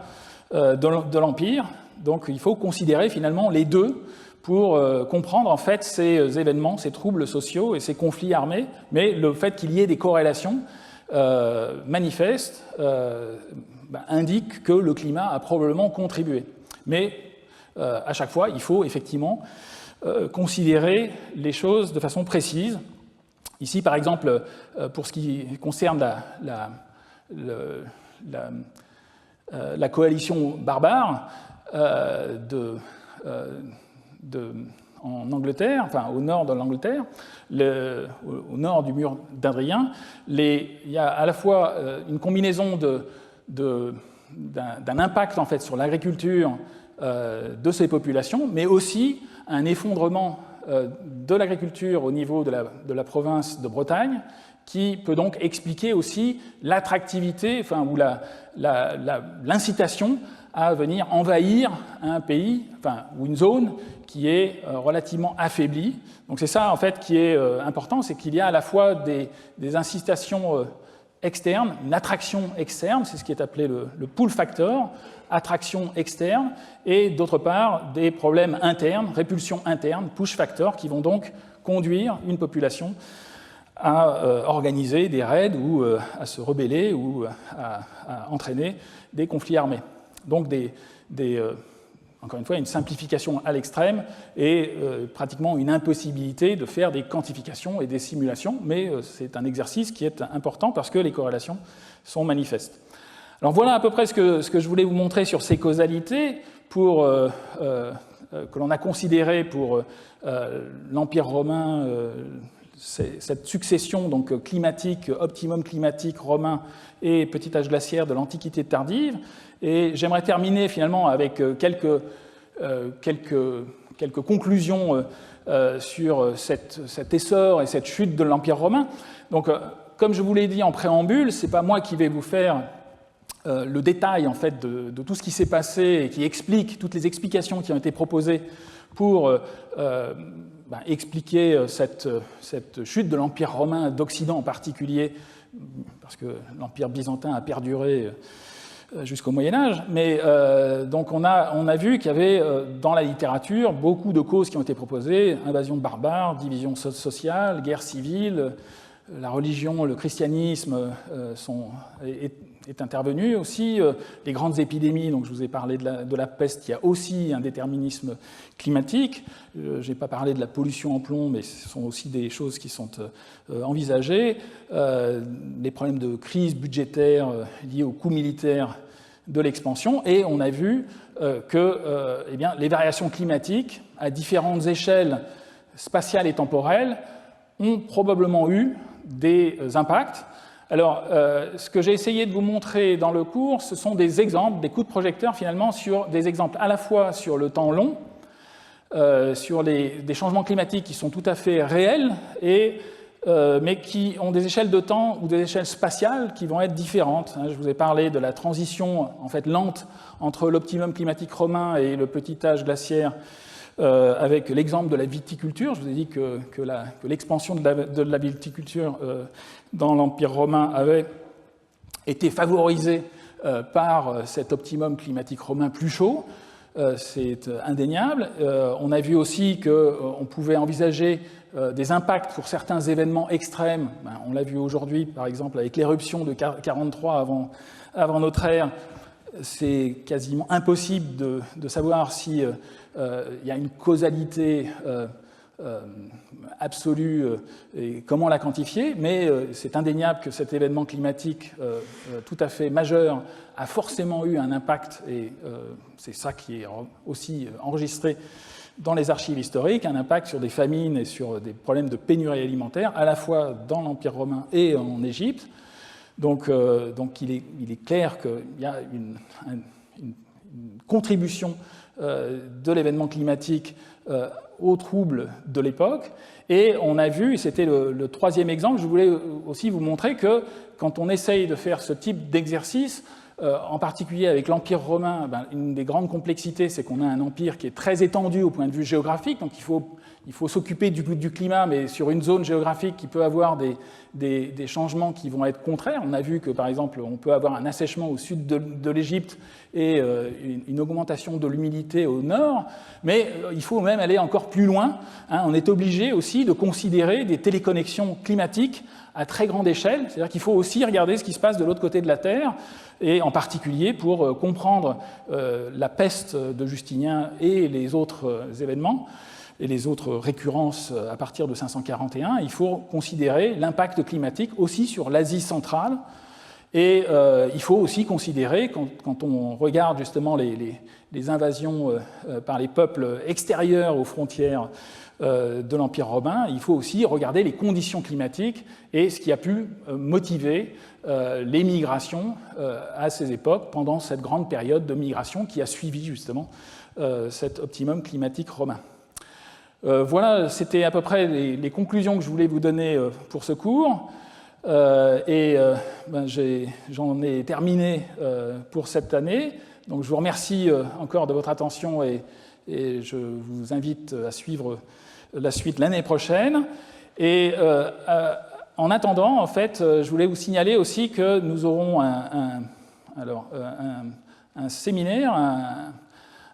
de l'Empire. Donc il faut considérer finalement les deux pour comprendre en fait ces événements, ces troubles sociaux et ces conflits armés, mais le fait qu'il y ait des corrélations manifestes indique que le climat a probablement contribué. Mais à chaque fois, il faut effectivement considérer les choses de façon précise. Ici, par exemple, pour ce qui concerne la coalition barbare en Angleterre, enfin au nord de l'Angleterre, au nord du mur d'Adrien, il y a à la fois une combinaison d'un impact en fait sur l'agriculture de ces populations, mais aussi un effondrement de l'agriculture au niveau de la province de Bretagne, qui peut donc expliquer aussi l'attractivité, enfin, ou l'incitation à venir envahir un pays, enfin, ou une zone qui est relativement affaiblie. Donc c'est ça en fait qui est important, c'est qu'il y a à la fois des incitations externes, une attraction externe, c'est ce qui est appelé le pull factor, attraction externe, et d'autre part des problèmes internes, répulsion interne, push factor, qui vont donc conduire une population à organiser des raids ou à se rebeller ou à entraîner des conflits armés. Donc encore une fois, une simplification à l'extrême et pratiquement une impossibilité de faire des quantifications et des simulations, mais c'est un exercice qui est important parce que les corrélations sont manifestes. Alors voilà à peu près ce que je voulais vous montrer sur ces causalités que l'on a considérées pour l'Empire romain, cette succession donc, climatique, optimum climatique romain et petit âge glaciaire de l'Antiquité tardive. Et j'aimerais terminer finalement avec quelques conclusions sur cet essor et cette chute de l'Empire romain. Donc, comme je vous l'ai dit en préambule, ce n'est pas moi qui vais vous faire le détail en fait, de tout ce qui s'est passé et qui explique toutes les explications qui ont été proposées pour expliquer cette chute de l'Empire romain d'Occident en particulier, parce que l'Empire byzantin a perduré jusqu'au Moyen-Âge. Mais donc on a vu qu'il y avait dans la littérature beaucoup de causes qui ont été proposées, invasion de barbares, division sociale, guerre civile, la religion, le christianisme est intervenu aussi, les grandes épidémies, donc je vous ai parlé de la peste, il y a aussi un déterminisme climatique, je n'ai pas parlé de la pollution en plomb, mais ce sont aussi des choses qui sont envisagées, les problèmes de crise budgétaire liés au coût militaire de l'expansion, et on a vu que les variations climatiques à différentes échelles spatiales et temporelles ont probablement eu des impacts. Alors, ce que j'ai essayé de vous montrer dans le cours, ce sont des exemples, des coups de projecteur finalement sur des exemples à la fois sur le temps long, sur des changements climatiques qui sont tout à fait réels, mais qui ont des échelles de temps ou des échelles spatiales qui vont être différentes. Je vous ai parlé de la transition en fait lente entre l'optimum climatique romain et le petit âge glaciaire, avec l'exemple de la viticulture. Je vous ai dit que l'expansion de la viticulture dans l'Empire romain avait été favorisée par cet optimum climatique romain plus chaud. C'est indéniable. On a vu aussi qu'on pouvait envisager des impacts pour certains événements extrêmes. On l'a vu aujourd'hui, par exemple, avec l'éruption de 43 avant notre ère. C'est quasiment impossible de savoir si il y a une causalité absolue et comment la quantifier, mais c'est indéniable que cet événement climatique tout à fait majeur a forcément eu un impact, et c'est ça qui est aussi enregistré dans les archives historiques, un impact sur des famines et sur des problèmes de pénurie alimentaire, à la fois dans l'Empire romain et en Égypte. Donc il est clair qu'il y a une contribution de l'événement climatique aux troubles de l'époque. Et on a vu, et c'était le troisième exemple, je voulais aussi vous montrer que quand on essaye de faire ce type d'exercice, en particulier avec l'Empire romain, une des grandes complexités, c'est qu'on a un empire qui est très étendu au point de vue géographique, donc il faut s'occuper du climat, mais sur une zone géographique qui peut avoir des changements qui vont être contraires. On a vu que, par exemple, on peut avoir un assèchement au sud de l'Égypte et une augmentation de l'humidité au nord, mais il faut même aller encore plus loin. On est obligé aussi de considérer des téléconnexions climatiques à très grande échelle, c'est-à-dire qu'il faut aussi regarder ce qui se passe de l'autre côté de la Terre, et en particulier pour comprendre la peste de Justinien et les autres événements, et les autres récurrences à partir de 541, il faut considérer l'impact climatique aussi sur l'Asie centrale Et il faut aussi considérer, quand on regarde justement les invasions par les peuples extérieurs aux frontières de l'Empire romain, il faut aussi regarder les conditions climatiques et ce qui a pu motiver les migrations à ces époques pendant cette grande période de migration qui a suivi justement cet optimum climatique romain. Voilà, c'était à peu près les conclusions que je voulais vous donner pour ce cours. J'en ai terminé pour cette année. Donc je vous remercie encore de votre attention et je vous invite à suivre la suite l'année prochaine. Et en attendant, en fait, je voulais vous signaler aussi que nous aurons un séminaire,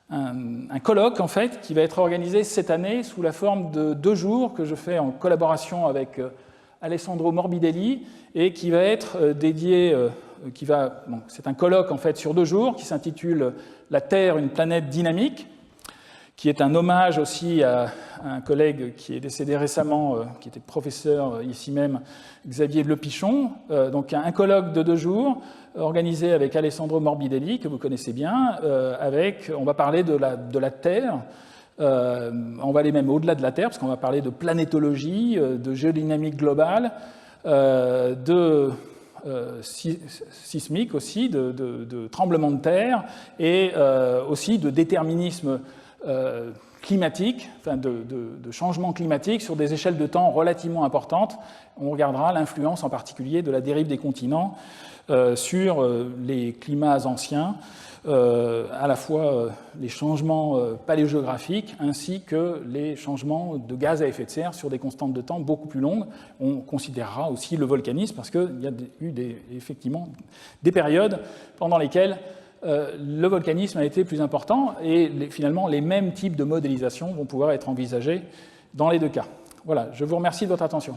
un colloque en fait, qui va être organisé cette année sous la forme de 2 jours que je fais en collaboration avec Alessandro Morbidelli et qui va être dédié, c'est un colloque en fait sur 2 jours qui s'intitule La Terre, une planète dynamique, qui est un hommage aussi à un collègue qui est décédé récemment, qui était professeur ici même, Xavier Lepichon. Donc un colloque de 2 jours organisé avec Alessandro Morbidelli, que vous connaissez bien, on va parler de la Terre. On va aller même au-delà de la Terre, parce qu'on va parler de planétologie, de géodynamique globale, de sismique aussi, de tremblements de terre, et aussi de déterminisme climatique, enfin de changement climatique sur des échelles de temps relativement importantes. On regardera l'influence en particulier de la dérive des continents sur les climats anciens, à la fois les changements paléogéographiques ainsi que les changements de gaz à effet de serre sur des constantes de temps beaucoup plus longues. On considérera aussi le volcanisme parce qu'il y a eu effectivement des périodes pendant lesquelles le volcanisme a été plus important et finalement les mêmes types de modélisation vont pouvoir être envisagés dans les 2 cas. Voilà, je vous remercie de votre attention.